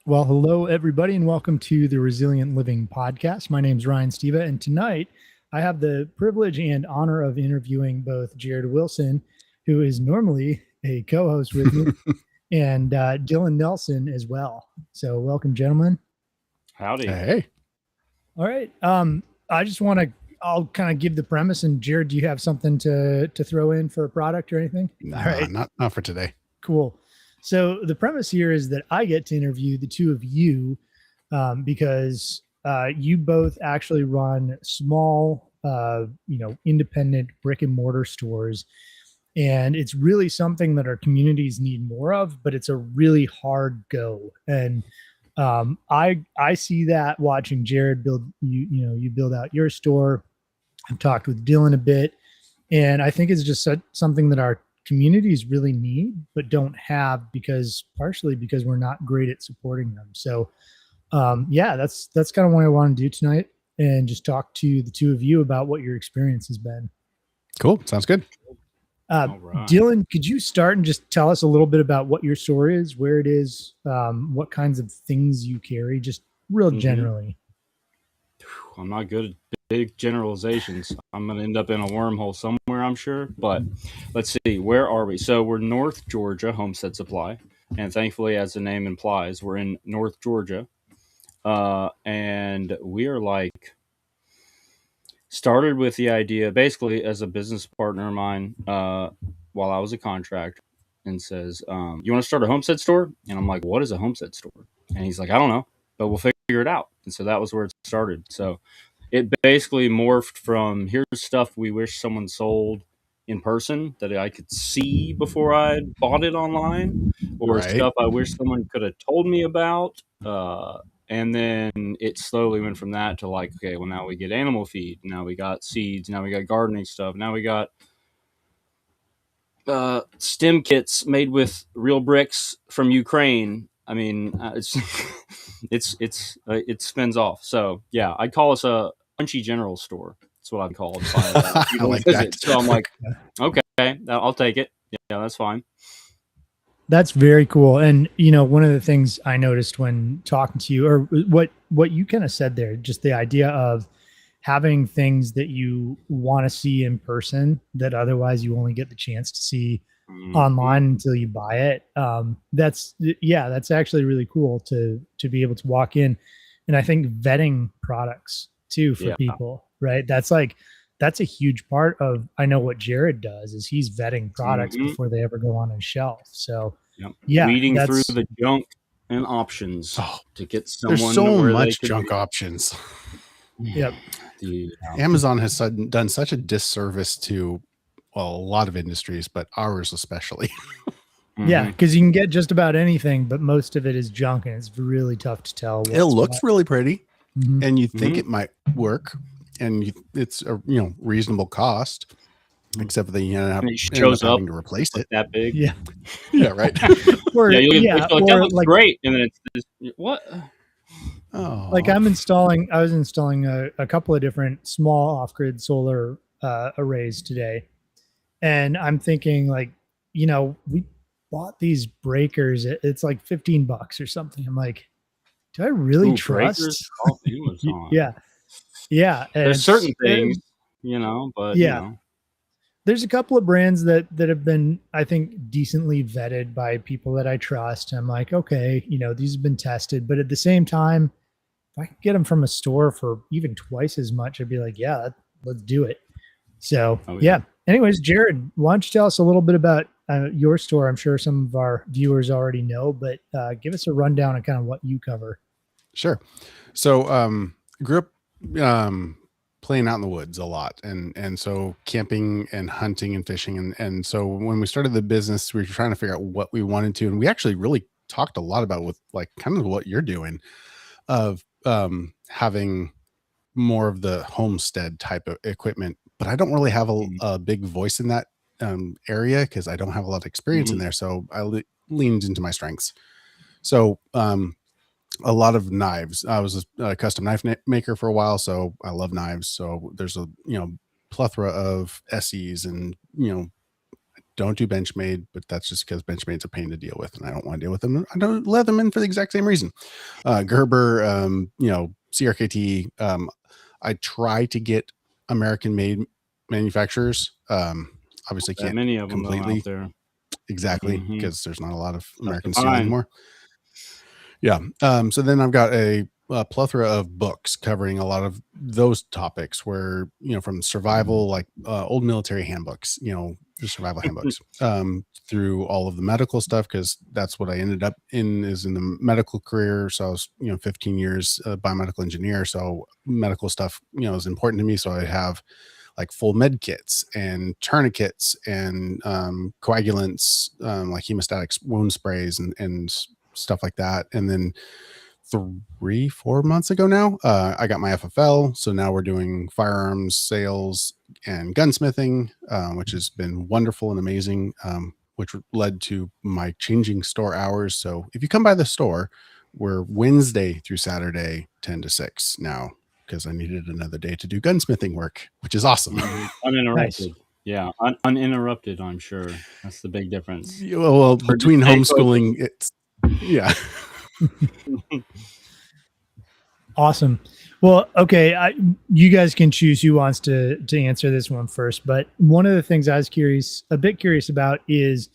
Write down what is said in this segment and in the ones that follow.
Well, hello, everybody, and welcome to the Resilient Living Podcast. My name is Ryan Steva, and tonight I have the privilege and honor of interviewing both Jared Wilson, who is normally a co host with me, and Dylan Nelson as well. So, welcome, gentlemen. Howdy. Hey. All right. I just want to, I'll kind of give the premise. And Jared, do you have something to throw in for a product or anything? Nah, All right. not for today. Cool. So the premise here is that I get to interview the two of you because you both actually run small, independent brick and mortar stores. And it's really something that our communities need more of, but it's a really hard go. And I see that watching Jared build, you build out your store. I've talked with Dylan a bit, and I think it's just something that our communities really need but don't have partially because we're not great at supporting them. So that's kind of what I want to do tonight, and just talk to the two of you about what your experience has been. Cool. Sounds good. All right. Dylan, could you start and just tell us a little bit about what your store is, where it is, what kinds of things you carry, just real generally? I'm not good at big generalizations. I'm going to end up in a wormhole somewhere, I'm sure. But let's see, where are we? So we're North Georgia, Homestead Supply. And thankfully, as the name implies, we're in North Georgia. And we are started with the idea, basically, as a business partner of mine, while I was a contractor, and says, you want to start a homestead store? And I'm like, what is a homestead store? And he's like, I don't know, but we'll figure it out. And so that was where it started. So it basically morphed from, here's stuff we wish someone sold in person that I could see before I bought it online, or stuff I wish someone could have told me about. And then it slowly went from that to okay, well, now we get animal feed. Now we got seeds. Now we got gardening stuff. Now we got stem kits made with real bricks from Ukraine. I mean, it spins off. So yeah, I'd call us a punchy general store. That's what I'd call it. I like that. So I'm like, okay, I'll take it. Yeah, that's fine. That's very cool. And, one of the things I noticed when talking to you, or what you kind of said there, just the idea of having things that you want to see in person that otherwise you only get the chance to see online until you buy it. That's actually really cool to be able to walk in. And I think vetting products too for people, right? That's a huge part of, I know what Jared does is he's vetting products before they ever go on his shelf. So weeding through the junk and options to get someone. There's so much junk options. Yep. Amazon has done such a disservice to a lot of industries, but ours especially. Yeah, because you can get just about anything, but most of it is junk, and it's really tough to tell. It looks really pretty, and you think it might work, and it's a reasonable cost, except that you end up having to replace it. That big, yeah, right. That looks great, and then it's just, what? Oh. Like I was installing a couple of different small off-grid solar arrays today, and I'm thinking we bought these breakers. It's like $15 or something. I'm like, do I really trust? Yeah. There's certain things, but there's a couple of brands that have been, I think, decently vetted by people that I trust. I'm like, okay, these have been tested, but at the same time, if I could get them from a store for even twice as much, I'd be like, yeah, let's do it. So Anyways, Jared, why don't you tell us a little bit about your store? I'm sure some of our viewers already know, but give us a rundown of kind of what you cover. Sure. So grew up playing out in the woods a lot, and so camping and hunting and fishing, and so when we started the business, we were trying to figure out what we wanted to, and we actually really talked a lot about with kind of what you're doing of having more of the homestead type of equipment, but I don't really have a big voice in that area because I don't have a lot of experience in there. So I leaned into my strengths. So a lot of knives. I was a custom knife maker for a while, so I love knives. So there's a plethora of SEs and don't do Benchmade, but that's just because Benchmade's a pain to deal with, and I don't want to deal with them. I don't let them in for the exact same reason. Gerber, CRKT. I try to get American-made manufacturers. Obviously, can't many of them completely out there. exactly because there's not a lot of American to steel find. anymore. Yeah. So then I've got a plethora of books covering a lot of those topics where, from survival, like old military handbooks, the survival handbooks, through all of the medical stuff, because that's what I ended up in the medical career. So I was, 15 years biomedical engineer. So medical stuff, is important to me. So I have like full med kits and tourniquets and coagulants, like hemostatic wound sprays and stuff like that. And then 3-4 months ago now, I got my FFL. So now we're doing firearms sales and gunsmithing, which has been wonderful and amazing, which led to my changing store hours. So if you come by the store, we're Wednesday through Saturday, 10 to 6 now, because I needed another day to do gunsmithing work, which is awesome. Uninterrupted. Nice. Yeah, uninterrupted, I'm sure. That's the big difference. Well, between homeschooling, it's, yeah. Awesome. Well, okay, you guys can choose who wants to answer this one first. But one of the things I was a bit curious about is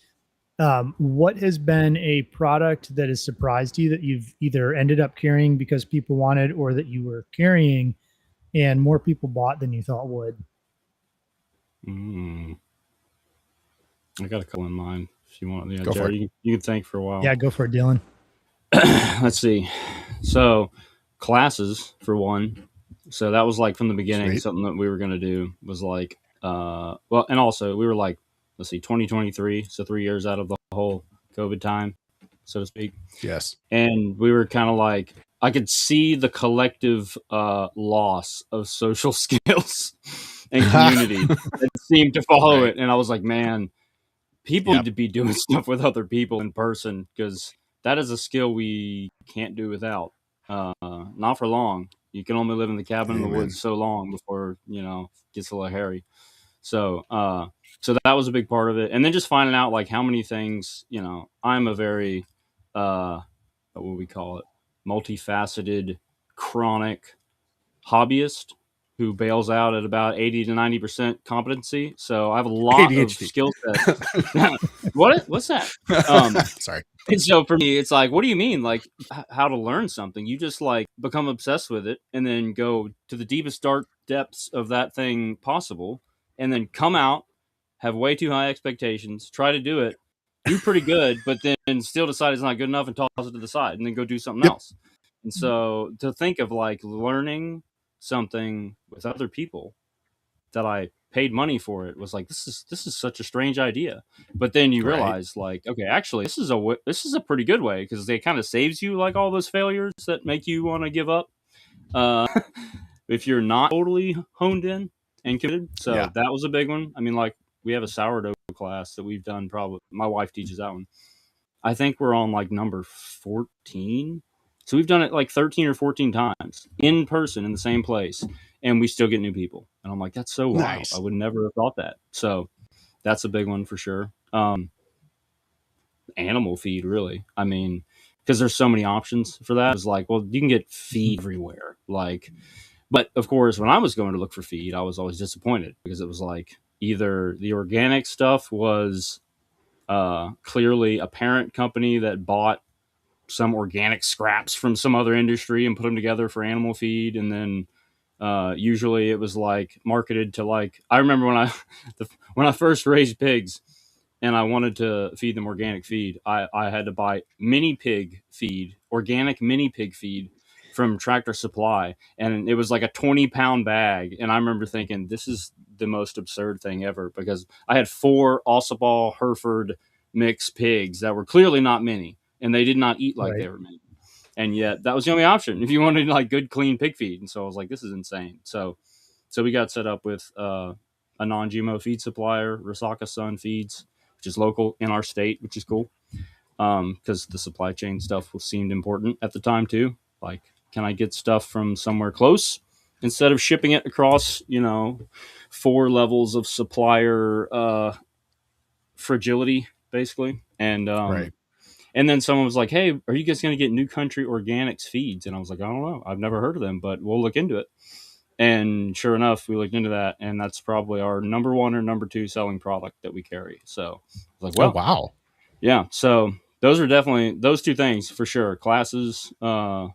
what has been a product that has surprised you that you've either ended up carrying because people wanted, or that you were carrying and more people bought than you thought would? I got a couple in mind. If you want, go for it. You can think for a while. Yeah, go for it, Dillon. Let's see. So classes for one. So that was like from the beginning. Sweet. Something that we were going to do was like, and also we were like, 2023. So 3 years out of the whole COVID time, so to speak. Yes. And we were kind of like, I could see the collective loss of social skills and community that seemed to follow it. And I was like, man, people need to be doing stuff with other people in person, because that is a skill we can't do without. Not for long. You can only live in the cabin in the woods so long before, it gets a little hairy. So that was a big part of it. And then just finding out like how many things, I'm a very, what would we call it? Multifaceted, chronic hobbyist who bails out at about 80 to 90% competency. So I have a lot of skill sets. What's that? Sorry. And so for me, it's like, what do you mean? Like how to learn something? You just like become obsessed with it and then go to the deepest dark depths of that thing possible, and then come out, have way too high expectations, try to do it, do pretty good, but then still decide it's not good enough and toss it to the side and then go do something else. And so to think of like learning something with other people that I paid money for, it was like, this is such a strange idea. But then you realize like, okay, actually this is a pretty good way, because it kind of saves you like all those failures that make you want to give up if you're not totally honed in and committed. So that was a big one. I mean, like we have a sourdough class that we've done, probably my wife teaches that one. I think we're on like number 14. So we've done it like 13 or 14 times in person in the same place, and we still get new people. And I'm like, that's so wild. Nice. I would never have thought that. So that's a big one for sure. Animal feed, really. I mean, because there's so many options for that. It's like, well, you can get feed everywhere. Like, but of course, when I was going to look for feed, I was always disappointed, because it was like either the organic stuff was clearly a parent company that bought some organic scraps from some other industry and put them together for animal feed. And then usually it was like marketed to like, I remember when I first raised pigs and I wanted to feed them organic feed, I had to buy mini pig feed, organic mini pig feed from Tractor Supply. And it was like a 20-pound bag. And I remember thinking, this is the most absurd thing ever, because I had 4 Ossiball Hereford mixed pigs that were clearly not mini, and they did not eat like they were mini. And yet that was the only option if you wanted like good, clean pig feed. And so I was like, this is insane. So we got set up with a non-GMO feed supplier, Rasaka Sun Feeds, which is local in our state, which is cool. Because the supply chain stuff seemed important at the time too. Like, can I get stuff from somewhere close instead of shipping it across, 4 levels of supplier fragility basically. And Right. and then someone was like, "Hey, are you guys going to get New Country Organics feeds?" And I was like, "I don't know. I've never heard of them, but we'll look into it." And sure enough, we looked into that, and that's probably our number one or number two selling product that we carry. So I was like, Oh, well, wow. yeah. So those are definitely those two things for sure. Classes, and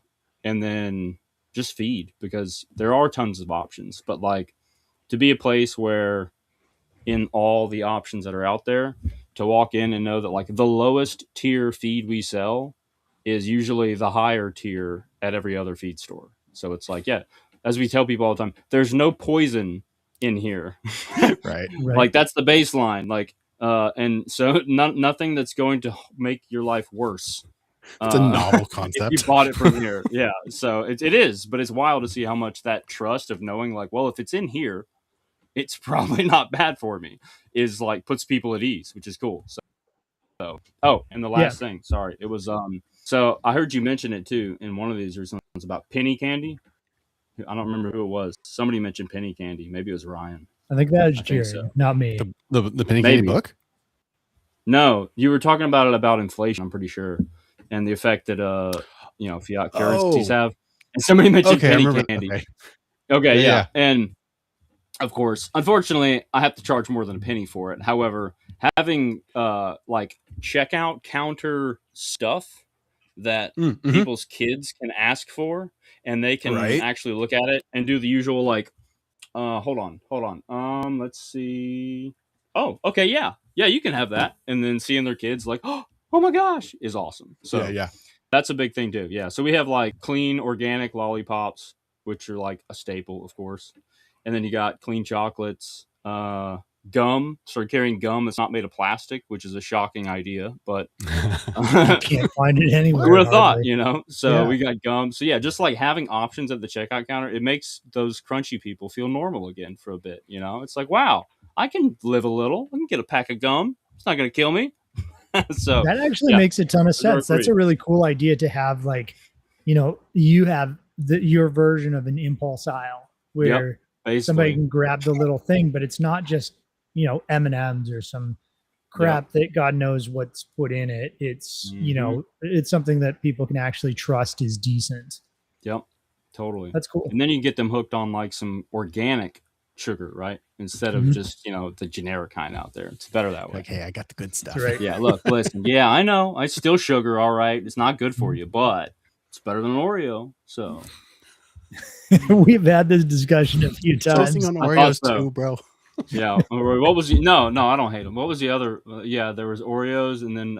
then just feed, because there are tons of options. But like, to be a place where in all the options that are out there, to walk in and know that like the lowest tier feed we sell is usually the higher tier at every other feed store. So it's like, yeah, as we tell people all the time, there's no poison in here. Right. Right. Like that's the baseline. Like, and so nothing that's going to make your life worse. It's a novel If concept. you bought it from here. Yeah. So it is, but it's wild to see how much that trust of knowing like, well, if it's in here, it's probably not bad for me, is like puts people at ease, which is cool. So oh, and the last thing, sorry, it was so I heard you mention it too in one of these recent ones about penny candy. I don't remember who it was. Somebody mentioned penny candy. Maybe it was Ryan. I think that was I think Jared, so. not me. The penny Maybe. candy book? No, you were talking about it about inflation, I'm pretty sure, and the effect that fiat currencies have. And somebody mentioned Okay, I penny remember. candy. Okay. Okay, Yeah. yeah. And of course, unfortunately, I have to charge more than a penny for it. However, having like checkout counter stuff that Mm-hmm. people's kids can ask for, and they can Right. actually look at it and do the usual like, hold on, let's see. Oh, okay, yeah, you can have that, and then seeing their kids like, oh my gosh, is awesome. So Yeah. that's a big thing too. Yeah, so we have like clean organic lollipops, which are like a staple, of course. And then you got clean chocolates, gum. Started carrying gum that's not made of plastic, which is a shocking idea, but Can't find it anywhere. who would have thought, hardly. So Yeah. we got gum. So yeah, just like having options at the checkout counter, it makes those crunchy people feel normal again for a bit. It's like, wow, I can live a little. I can get a pack of gum. It's not going to kill me. So That actually yeah, makes a ton of those are sense. That's free. a really cool idea to have, like, you have your version of an impulse aisle where somebody Basically, can grab the little thing, but it's not just, M&Ms or some crap that God knows what's put in it. It's, it's something that people can actually trust is decent. Yep, totally. That's cool. And then you can get them hooked on like some organic sugar, right? Instead of just, the generic kind out there. It's better that way. Like, hey, I got the good stuff. That's right. Yeah, look, listen. Yeah, I know. I still sugar, all right. It's not good for you, but it's better than Oreo. So We've had this discussion a few times. Toasting on I thought Oreos so. too, bro. Yeah. What was the, no, I don't hate them. What was the other? Yeah, there was Oreos, and then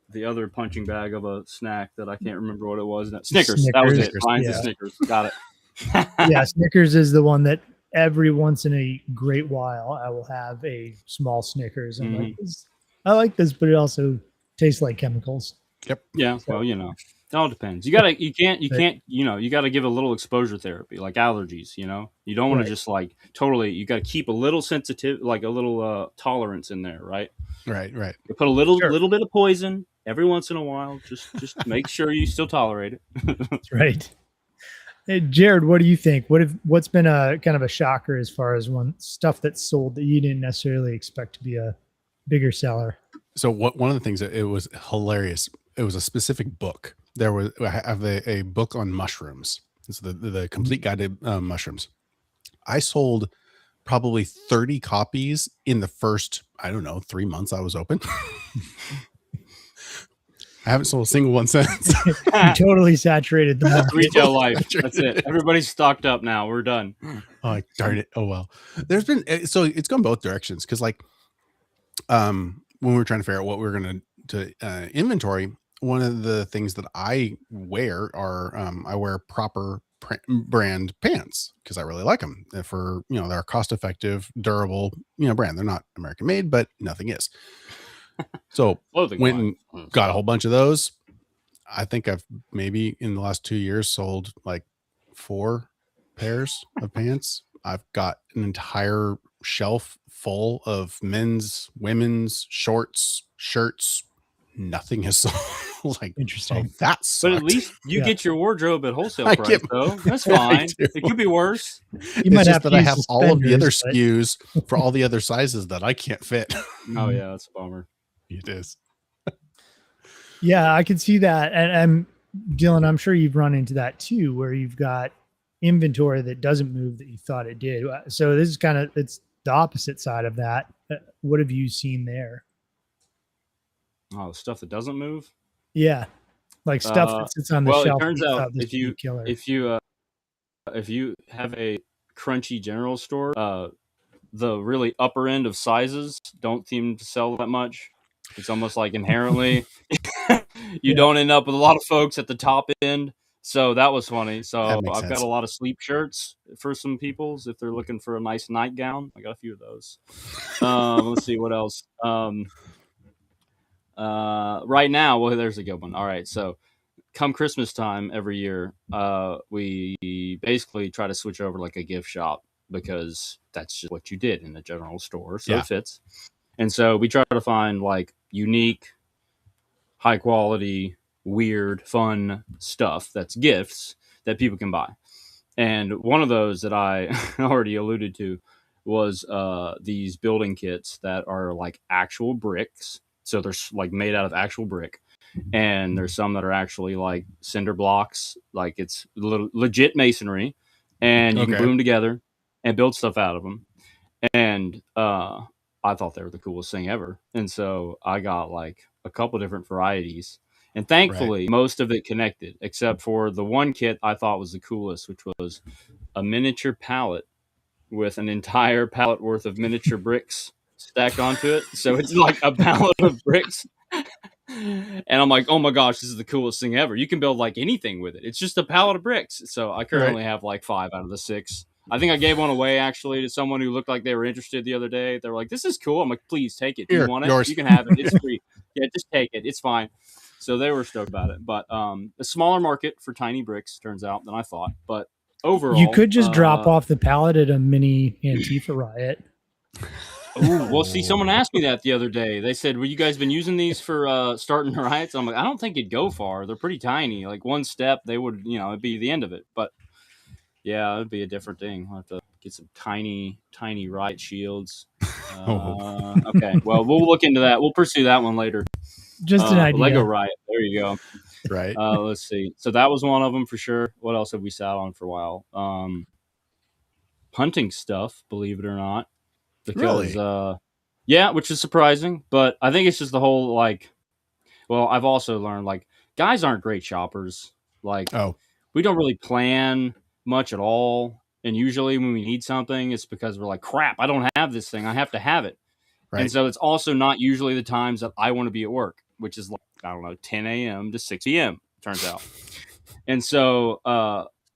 the other punching bag of a snack that I can't remember what it was. Snickers. That was it. Mine's a Snickers. Got it. Yeah, Snickers is the one that every once in a great while I will have a small Snickers. And like, I like this, but it also tastes like chemicals. Yep. Yeah. So, well, it all depends. You gotta give a little exposure therapy, like allergies. You don't want to just like totally. You got to keep a little sensitive, like a little tolerance in there, right? Right. You put a little bit of poison every once in a while. Just make sure you still tolerate it. That's right. Hey, Jared, what do you think? What's been a kind of a shocker as far as stuff that's sold that you didn't necessarily expect to be a bigger seller? So one of the things that it was hilarious. It was a specific book. I have a book on mushrooms. It's the complete guide to mushrooms. I sold probably 30 copies in the first, 3 months I was open. I haven't sold a single one since. You totally saturated the market. Retail life. That's it. Everybody's stocked up now. We're done. Oh, darn it. Oh, well. There's been, so it's gone both directions. Cause like, when we were trying to figure out what we were going to inventory, one of the things that I wear are, I wear proper brand pants because I really like them for, they're cost effective, durable, brand. They're not American made, but nothing is. So went and got a whole bunch of those. I think I've maybe in the last 2 years sold like 4 pairs of pants. I've got an entire shelf full of men's, women's shorts, shirts. Nothing has sold. Like, Interesting. oh, that But sucked. at least you Yeah. get your wardrobe at wholesale I price, get- though. That's I fine. do. It could be worse. You It's might just have that to I use have all of the other suspenders, SKUs for all the other sizes that I can't fit. Oh yeah, that's a bummer. It is. Yeah, I can see that. And Dylan, I'm sure you've run into that too, where you've got inventory that doesn't move that you thought it did. So this is it's the opposite side of that. What have you seen there? Oh, stuff that doesn't move. Yeah, like stuff that sits on the Well, it shelf. turns that you out thought this would be killer. if you have a crunchy general store, the really upper end of sizes don't seem to sell that much. It's almost like inherently you don't end up with a lot of folks at the top end. So that was funny. So That makes I've got sense. a lot of sleep shirts for some peoples if they're looking for a nice nightgown. I got a few of those. Let's see what else. Right now, well, there's a good one. All right, so come Christmas time every year, we basically try to switch over like a gift shop because that's just what you did in the general store, so Yeah. it fits. And so we try to find like unique, high quality, weird, fun stuff that's gifts that people can buy. And one of those that I already alluded to was these building kits that are like actual bricks. So they're like made out of actual brick. And there's some that are actually like cinder blocks, like it's legit masonry, and you can glue them together and build stuff out of them. And I thought they were the coolest thing ever. And so I got like a couple different varieties. And thankfully, most of it connected, except for the one kit I thought was the coolest, which was a miniature pallet with an entire pallet worth of miniature bricks stacked onto it. So it's like a pallet of bricks. And I'm like, oh my gosh, this is the coolest thing ever. You can build like anything with it. It's just a pallet of bricks. So I currently have like 5 out of the 6. I think I gave one away actually to someone who looked like they were interested the other day. They were like, this is cool. I'm like, please take it. Do you want it? Yours. You can have it. It's free. Yeah, just take it. It's fine. So they were stoked about it. But a smaller market for tiny bricks, turns out, than I thought. But overall, You could just drop off the pallet at a mini Antifa riot. Ooh, well, see, someone asked me that the other day. They said, well, you guys been using these for starting riots? I'm like, I don't think it'd go far. They're pretty tiny. Like one step, they would, it'd be the end of it. But yeah, it'd be a different thing. I'll have to get some tiny riot shields. Okay, well, we'll look into that. We'll pursue that one later. Just an idea. Lego riot. There you go. Right. Let's see. So that was one of them for sure. What else have we sat on for a while? Hunting stuff, believe it or not. Because, yeah, which is surprising, but I think it's just the whole I've also learned guys aren't great shoppers. We don't really plan much at all, and usually when we need something, it's because we're like, crap, I don't have this thing, I have to have it. Right. And so it's also not usually the times that I want to be at work, which is 10 a.m. to 6 p.m. turns out. And so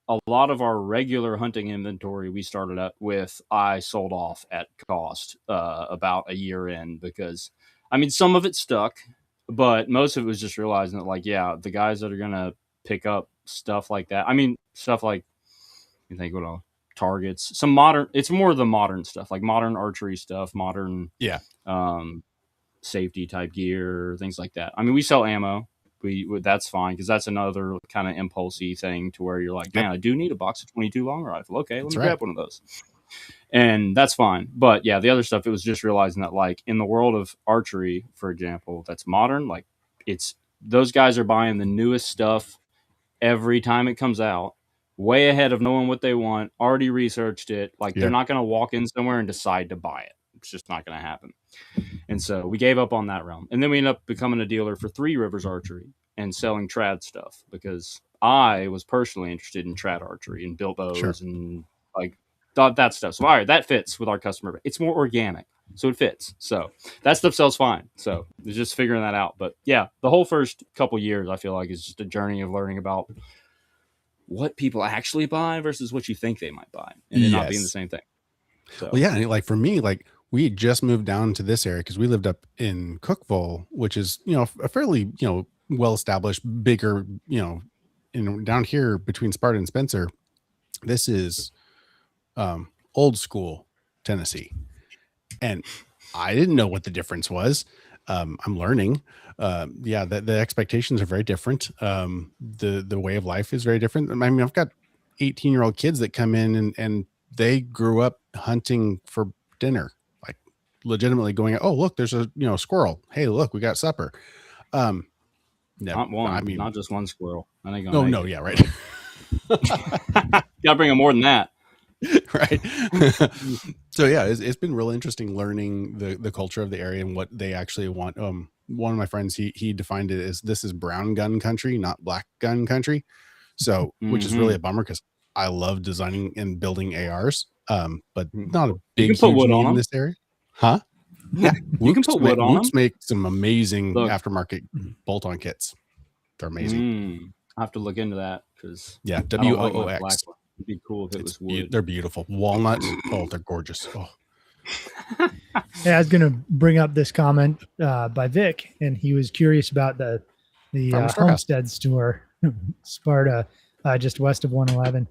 a lot of our regular hunting inventory we started out with, I sold off at cost about a year in because, some of it stuck, but most of it was just realizing that, the guys that are going to pick up stuff like that, stuff like, you think, targets, some modern, it's more of the modern stuff, like modern archery stuff, modern safety type gear, things like that. We sell ammo. That's fine because that's another kind of impulsy thing to where you're like, man, I do need a box of 22 long rifle. Okay, let me grab one of those, and that's fine. But yeah, the other stuff, it was just realizing that in the world of archery, for example, that's modern. It's those guys are buying the newest stuff every time it comes out, way ahead of knowing what they want. Already researched it. They're not going to walk in somewhere and decide to buy it. It's just not going to happen. And so we gave up on that realm. And then we ended up becoming a dealer for Three Rivers Archery and selling trad stuff because I was personally interested in trad archery and built bows and that stuff. So, all right, that fits with our customer. It's more organic, so it fits. So that stuff sells fine. So it's just figuring that out. But yeah, the whole first couple years, I feel like, is just a journey of learning about what people actually buy versus what you think they might buy and it not being the same thing. So. Well, yeah, for me, we had just moved down to this area because we lived up in Cookeville, which is, a fairly, well-established, bigger, down here between Sparta and Spencer, this is old school Tennessee. And I didn't know what the difference was. I'm learning. Yeah, the expectations are very different. The way of life is very different. I mean, I've got 18-year-old kids that come in and they grew up hunting for dinner, like legitimately going, oh, look, there's a squirrel. Hey, look, we got supper. No, Not one, I mean, not just one squirrel. That ain't gonna no, make no, it. yeah, right. Gotta bring them more than that. Right. So yeah, it's been real interesting learning the culture of the area and what they actually want. One of my friends, he defined it as, this is brown gun country, not black gun country. So, which is really a bummer because I love designing and building ARs. But not a big, you can put huge wood need on in them. this area. Huh? Yeah. You can put wood on them. Whoops make some amazing Look. aftermarket bolt-on kits. They're amazing. I have to look into that because Yeah, WOOX. WOOX. It'd be cool if it was wood. They're beautiful. Walnuts. Oh, they're gorgeous. Oh. Yeah, I was going to bring up this comment by Vic, and he was curious about the Homestead store, Sparta, just west of 111.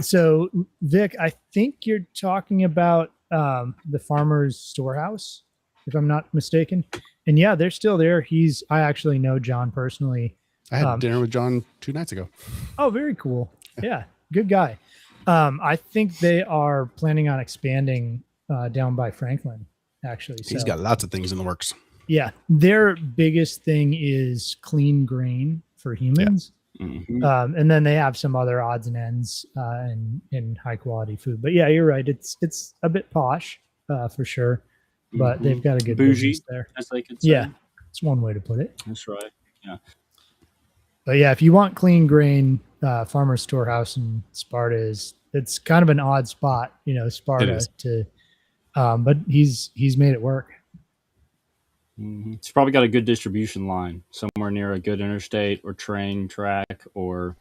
So, Vic, I think you're talking about the Farmer's Storehouse, if I'm not mistaken. And yeah, they're still there. I actually know John personally. I had dinner with John 2 nights ago. Oh, very cool. Yeah, good guy. I think they are planning on expanding down by Franklin, actually. He's got lots of things in the works. Yeah, their biggest thing is clean grain for humans. Yeah. Mm-hmm. And then they have some other odds and ends in high quality food. But yeah, you're right. It's a bit posh for sure, but they've got a good bougie there. as they could say. Yeah, it's one way to put it. That's right. Yeah. But yeah, if you want clean grain, Farmer's Storehouse in Sparta it's kind of an odd spot, Sparta to, but he's made it work. Mm-hmm. It's probably got a good distribution line somewhere near a good interstate or train track, or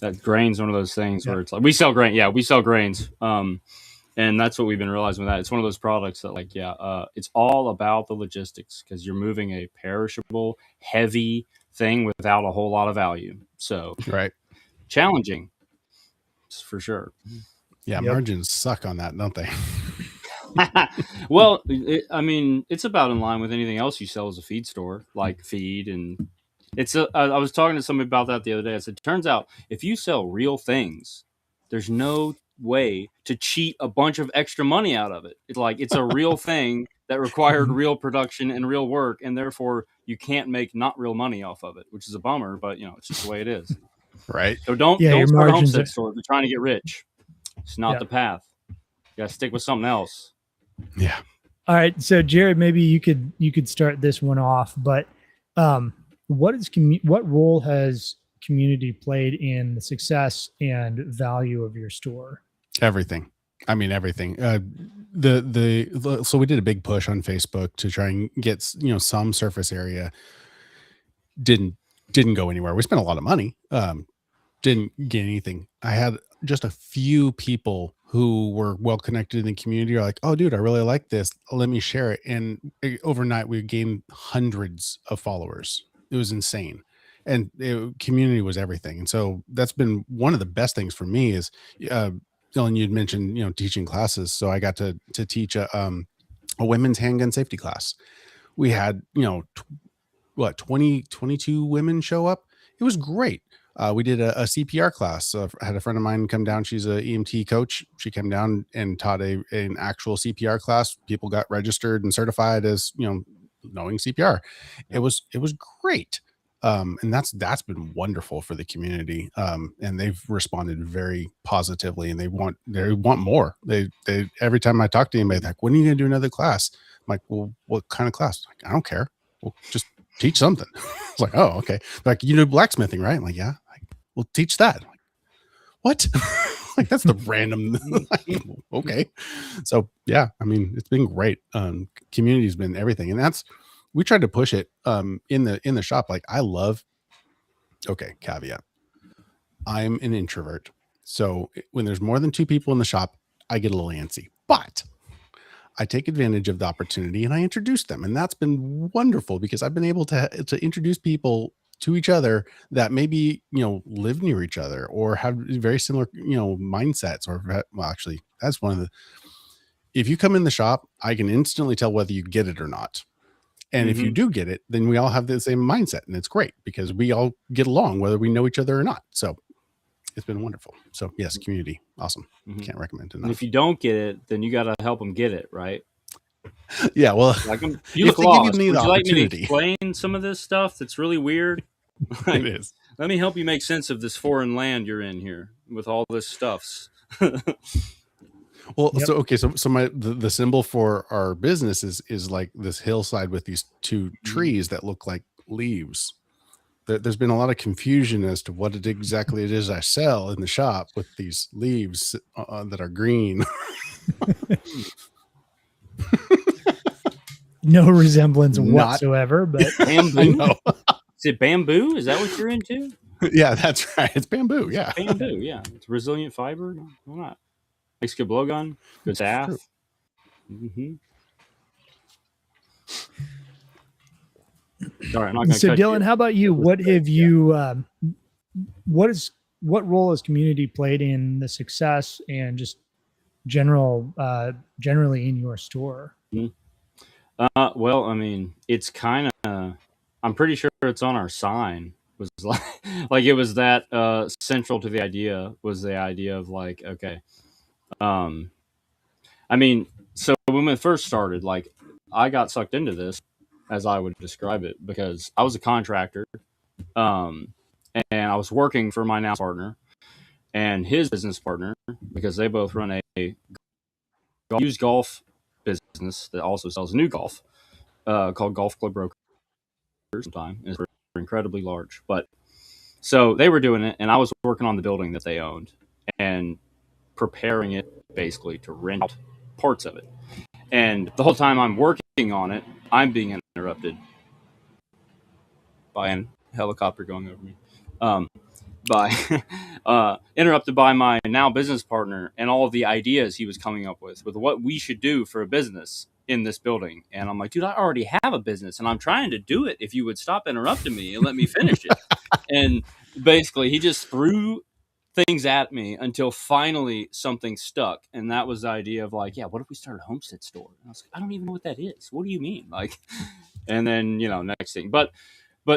that grain's one of those things where it's like, we sell grain. Yeah, we sell grains. And that's what we've been realizing with that. It's one of those products that it's all about the logistics because you're moving a perishable, heavy thing without a whole lot of value. So right. Challenging for sure. Yeah. Yep. Margins suck on that, don't they? Well, it's about in line with anything else you sell as a feed store, like feed. And I was talking to somebody about that the other day. I said, turns out if you sell real things, there's no way to cheat a bunch of extra money out of it. It's a real thing that required real production and real work, and therefore you can't make not real money off of it, which is a bummer, but it's just the way it is. Right. So don't start a homestead store if you're trying to get rich. It's not the path. You gotta stick with something else. Yeah. All right. So Jared, maybe you could start this one off, but what role has community played in the success and value of your store? Everything. I mean, everything. So we did a big push on Facebook to try and get, some surface area. Didn't go anywhere. We spent a lot of money. Didn't get anything. I had just a few people who were well connected in the community are like, oh dude, I really like this. Let me share it. And overnight we gained hundreds of followers. It was insane. And community was everything. And so that's been one of the best things for me is, Dillon, you'd mentioned, teaching classes. So I got to teach a women's handgun safety class. We had, 22 women show up. It was great. We did a CPR class. I had a friend of mine come down. She's an EMT coach. She came down and taught an actual CPR class. People got registered and certified as, knowing CPR. It was great. And that's been wonderful for the community. And they've responded very positively, and they want more. They every time I talk to anybody, like, when are you going to do another class? I'm like, well, what kind of class? Like, I don't care. Well, just teach something. It's like, oh, okay. Like, you know, blacksmithing, right? I'm like, yeah. Like, well, teach that. Like, what? Like, that's the random. Okay. So yeah, I mean, it's been great. Community's been everything, and we tried to push it in the shop. Like, caveat. I'm an introvert. So when there's more than 2 people in the shop, I get a little antsy, but I take advantage of the opportunity and I introduce them. And that's been wonderful because I've been able to introduce people to each other that maybe, live near each other or have very similar, mindsets, or, well, actually that's if you come in the shop, I can instantly tell whether you get it or not. And if you do get it, then we all have the same mindset, and it's great because we all get along whether we know each other or not. So it's been wonderful. So yes, community, awesome. Can't recommend enough. And if you don't get it, then you got to help them get it, right? Yeah, well, Like you look lost. Would you like me to explain some of this stuff that's really weird? Like, it is. Let me help you make sense of this foreign land you're in here with all this stuffs. Well, so the symbol for our business is like this hillside with these two trees that look like leaves. There's been a lot of confusion as to what exactly it is I sell in the shop with these leaves that are green. No resemblance whatsoever, but bamboo. Is it bamboo? Is that what you're into? Yeah, that's right. It's bamboo. Yeah, bamboo. Yeah, it's resilient fiber. Why not? Makes good blowgun. Good staff. Sorry, I'm not going to cut Dillon, you. how about you? What have you? What role has community played in the success and just generally in your store? Well, I mean, it's kind of. I'm pretty sure it's on our sign. Was like it was that central to the idea. Was the idea of like, okay, I mean, so when we first started, like I got sucked into this, as I would describe it, because I was a contractor, and I was working for my now partner and his business partner because they both run a used golf business that also sells new golf called Golf Club Brokers. Sometimes it's incredibly large, but so they were doing it, and I was working on the building that they owned and preparing it basically to rent out parts of it. And the whole time I'm working on it, I'm being interrupted by a helicopter going over me. Interrupted by my now business partner and all of the ideas he was coming up with what we should do for a business in this building. And I'm like, dude, I already have a business and I'm trying to do it. If you would stop interrupting me and let me finish it. And basically he just threw things at me until finally something stuck. And that was the idea of like, yeah, what if we started a homestead store? And I was like, I don't even know what that is. What do you mean? Like, and then, next thing, but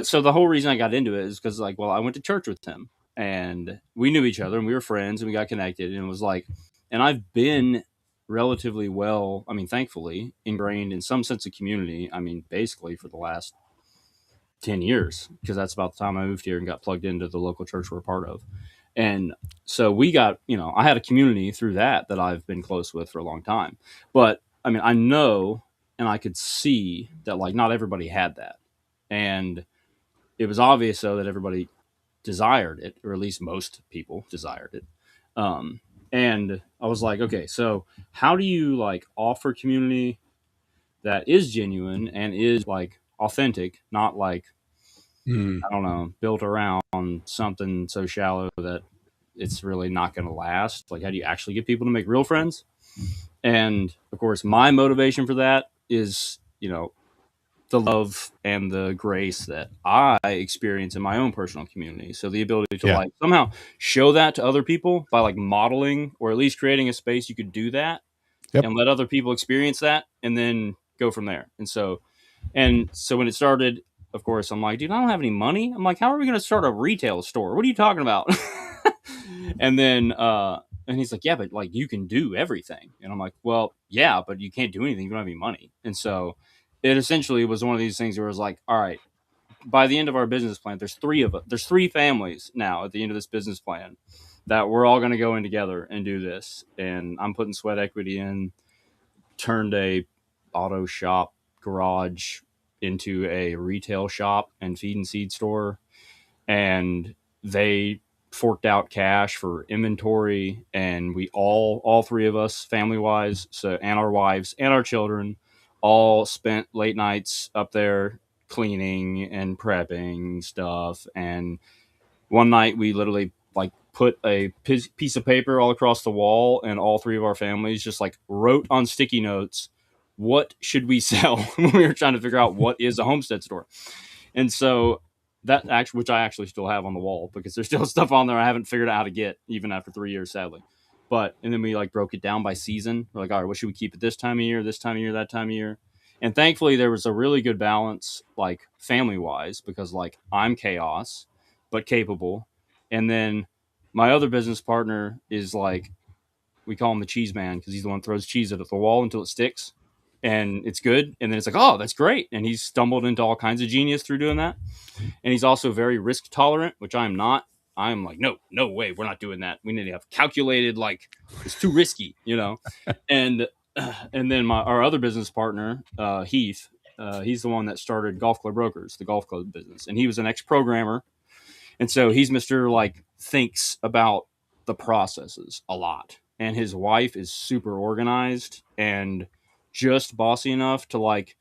so the whole reason I got into it is because like, well, I went to church with him and we knew each other and we were friends and we got connected, and it was like, and I've been relatively well, I mean, thankfully ingrained in some sense of community. I mean, basically for the last 10 years, because that's about the time I moved here and got plugged into the local church we're a part of. And so we got, I had a community through that I've been close with for a long time. But I mean, I know, and I could see that like not everybody had that. And it was obvious though that everybody desired it, or at least most people desired it. And I was like, okay, so how do you like offer community that is genuine and is like authentic, not like, I don't know, built around something so shallow that it's really not going to last? Like, how do you actually get people to make real friends? And of course, my motivation for that is, the love and the grace that I experience in my own personal community. So the ability to like somehow show that to other people by like modeling, or at least creating a space you could do that and let other people experience that and then go from there. And so when it started, of course, I'm like, dude, I don't have any money. I'm like, how are we going to start a retail store? What are you talking about? And then, and he's like, yeah, but like you can do everything. And I'm like, well, yeah, but you can't do anything if you don't have any money. And so it essentially was one of these things where it was like, all right, by the end of our business plan, there's three of us. There's three families now at the end of this business plan that we're all going to go in together and do this. And I'm putting sweat equity in, turned a auto shop garage into a retail shop and feed and seed store. And they forked out cash for inventory, and we all three of us, family wise, and our wives and our children, all spent late nights up there cleaning and prepping stuff. And one night we literally like put a piece of paper all across the wall, and all three of our families just like wrote on sticky notes, what should we sell when we were trying to figure out what is a homestead store. And so that actually, which I actually still have on the wall because there's still stuff on there I haven't figured out how to get even after 3 years, sadly. And then we like broke it down by season. We're like, all right, what should we keep at this time of year, that time of year? And thankfully there was a really good balance, like family wise, because like I'm chaos, but capable. And then my other business partner is like, we call him the cheese man because he's the one who throws cheese at the wall until it sticks and it's good. And then it's like, oh, that's great. And he's stumbled into all kinds of genius through doing that. And he's also very risk tolerant, which I'm not. I'm like, no way, we're not doing that. We need to have calculated, like it's too risky, you know. And and then our other business partner, Heath, he's the one that started Golf Club Brokers, the golf club business, and he was an ex-programmer, and so he's Mr. like thinks about the processes a lot. And his wife is super organized and just bossy enough to like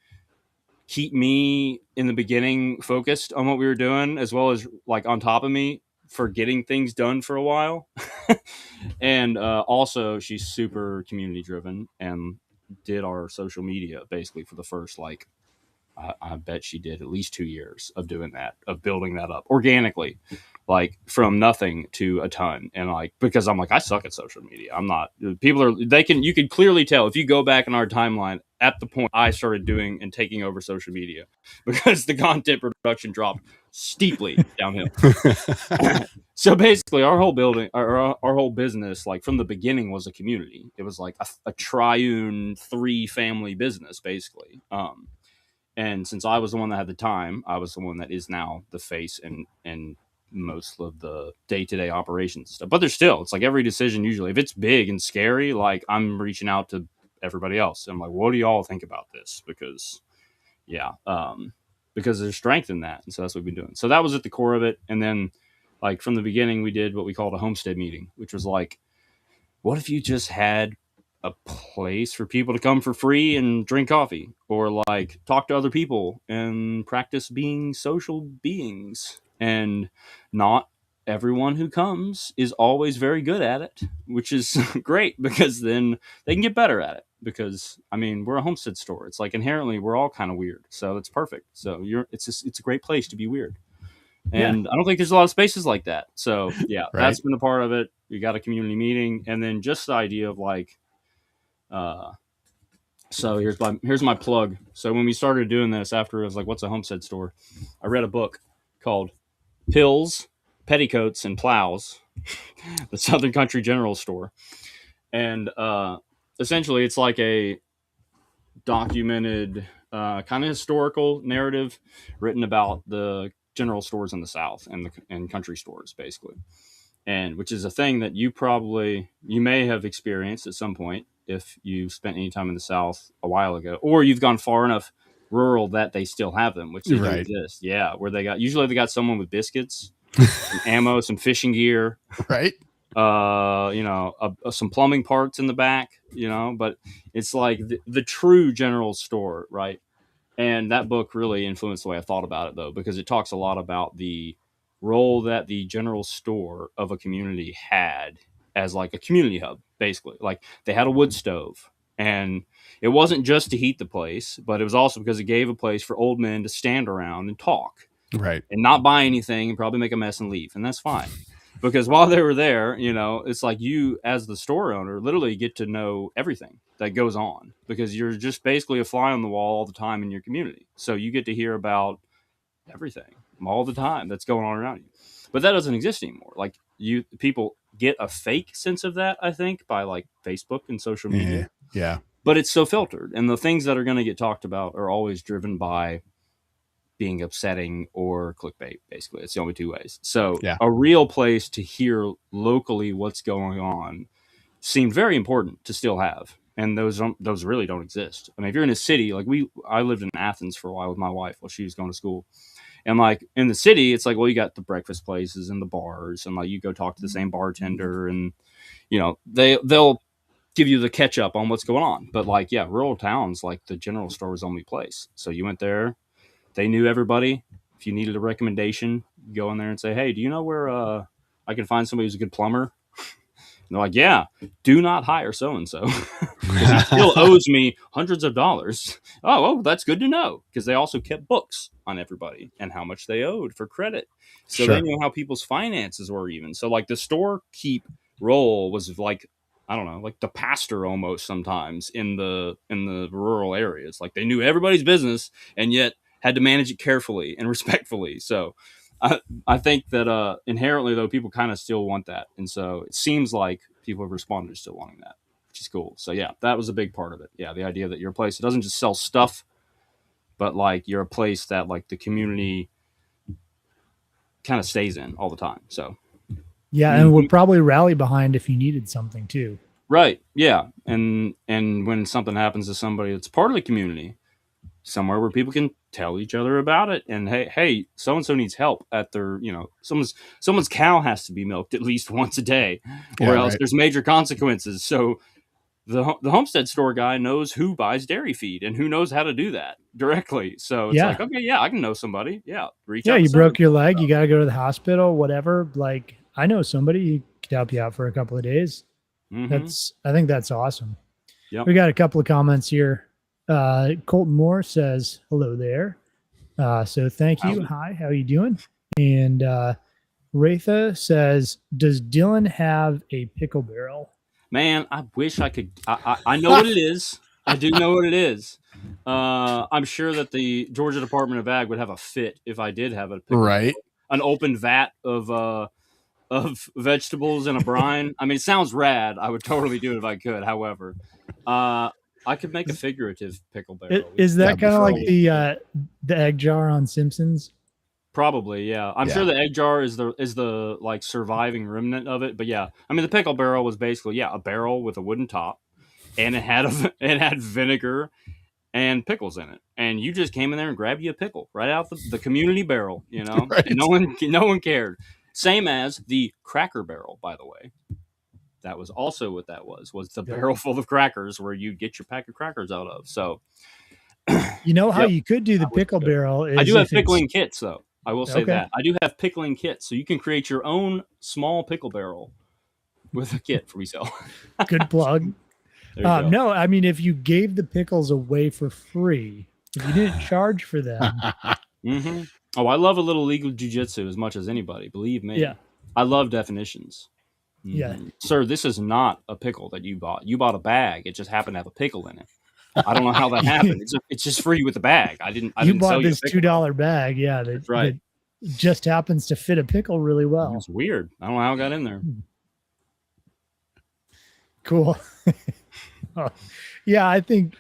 keep me in the beginning focused on what we were doing, as well as like on top of me for getting things done for a while. And also she's super community driven and did our social media basically for the first like I bet she did at least 2 years of doing that, of building that up organically, like from nothing to a ton. And like, because I'm like, I suck at social media. I'm not, people are, you can clearly tell if you go back in our timeline at the point I started doing and taking over social media, because the content production dropped steeply downhill. So basically our whole building, our whole business, like from the beginning was a community. It was like a triune 3-family business basically. And since I was the one that had the time, I was the one that is now the face and most of the day-to-day operations stuff. But there's still, it's like every decision usually, if it's big and scary, like I'm reaching out to everybody else. I'm like, what do y'all think about this? Because because there's strength in that. And so that's what we've been doing. So that was at the core of it. And then like from the beginning, we did what we called a homestead meeting, which was like, what if you just had a place for people to come for free and drink coffee or like talk to other people and practice being social beings? And not everyone who comes is always very good at it, which is great because then they can get better at it. Because I mean, we're a homestead store. It's like inherently we're all kind of weird, so it's perfect. So it's a great place to be weird. And I don't think there's a lot of spaces like that. So yeah, Right. That's been a part of it. We got a community meeting, and then just the idea of like, so here's my plug. So when we started doing this, after it was like, what's a homestead store? I read a book called Pills, Petticoats, and Plows, the Southern Country General Store, and essentially it's like a documented kind of historical narrative written about the general stores in the South and country stores basically, and which is a thing that you may have experienced at some point if you spent any time in the South a while ago, or you've gone far enough rural that they still have them, which they do exist. Yeah, where they got someone with biscuits, some ammo, some fishing gear, right? Some plumbing parts in the back, but it's like the true general store, right? And that book really influenced the way I thought about it, though, because it talks a lot about the role that the general store of a community had as like a community hub, basically. Like they had a wood stove, and it wasn't just to heat the place, but it was also because it gave a place for old men to stand around and talk, right, and not buy anything and probably make a mess and leave. And that's fine. Because while they were there, it's like you, as the store owner, literally get to know everything that goes on because you're just basically a fly on the wall all the time in your community. So you get to hear about everything all the time that's going on around you. But that doesn't exist anymore. Like people get a fake sense of that, I think, by like Facebook and social media. Yeah. But it's so filtered. And the things that are going to get talked about are always driven by being upsetting or clickbait. Basically, it's the only two ways. So a real place to hear locally what's going on seemed very important to still have, and those really don't exist. I mean, if you're in a city like I lived in Athens for a while with my wife while she was going to school, and like in the city it's like, well, you got the breakfast places and the bars, and like you go talk to the same bartender, and they'll give you the catch up on what's going on. But like, yeah, rural towns, like the general store was the only place. So you went there. They knew everybody. If you needed a recommendation, you go in there and say, hey, do you know where I can find somebody who's a good plumber? And they're like, yeah, do not hire so-and-so. He still owes me hundreds of dollars. Oh, that's good to know. Because they also kept books on everybody and how much they owed for credit. So they knew how people's finances were even. So like the store keep role was like I don't know, like the pastor almost sometimes in the rural areas. Like they knew everybody's business and yet had to manage it carefully and respectfully. So I think that inherently though people kind of still want that. And so it seems like people have responded to still wanting that, which is cool. So yeah, that was a big part of it. Yeah, the idea that you're a place that doesn't just sell stuff, but like you're a place that like the community kind of stays in all the time. So Yeah, and would probably rally behind if you needed something too. right, yeah, and when something happens to somebody that's part of the community, somewhere where people can tell each other about it, and hey, so and so needs help at their, someone's cow has to be milked at least once a day, or else there's major consequences. So the homestead store guy knows who buys dairy feed and who knows how to do that directly. So it's like, okay, yeah, I can know somebody. Yeah, reach out. Yeah, you broke your leg, you got to go to the hospital, whatever. Like, I know somebody who could help you out for a couple of days. I think that's awesome. Yep. We got a couple of comments here. Colton Moore says hello there. So thank you. Hi, how are you doing? And Ratha says, does Dillon have a pickle barrel? Man, I wish I could. I know what it is. I do know what it is. I'm sure that the Georgia Department of Ag would have a fit if I did have a pickle barrel. An open vat of vegetables in a brine. I mean, it sounds rad. I would totally do it if I could. However, I could make a figurative pickle barrel. Is that kind of like the egg jar on Simpsons? Probably, yeah. I'm sure the egg jar is the like surviving remnant of it. But yeah, I mean, the pickle barrel was basically a barrel with a wooden top, and it had vinegar and pickles in it, and you just came in there and grabbed you a pickle right out the community barrel, Right. And no one cared. Same as the Cracker Barrel, by the way. That was also what that was the barrel full of crackers where you get your pack of crackers out of. So, how you could do the pickle barrel is I do have pickling kits, though. I will say that. I do have pickling kits, so you can create your own small pickle barrel with a kit for resale. Good plug. No, I mean, if you gave the pickles away for free, if you didn't charge for them. Oh, I love a little legal jujitsu as much as anybody. Believe me. Yeah. I love definitions. Yeah. Sir, this is not a pickle that you bought. You bought a bag. It just happened to have a pickle in it. I don't know how that happened. It's just free with the bag. You bought this $2 bag. Yeah. That's right. That just happens to fit a pickle really well. It's weird. I don't know how it got in there. Cool. Yeah, I think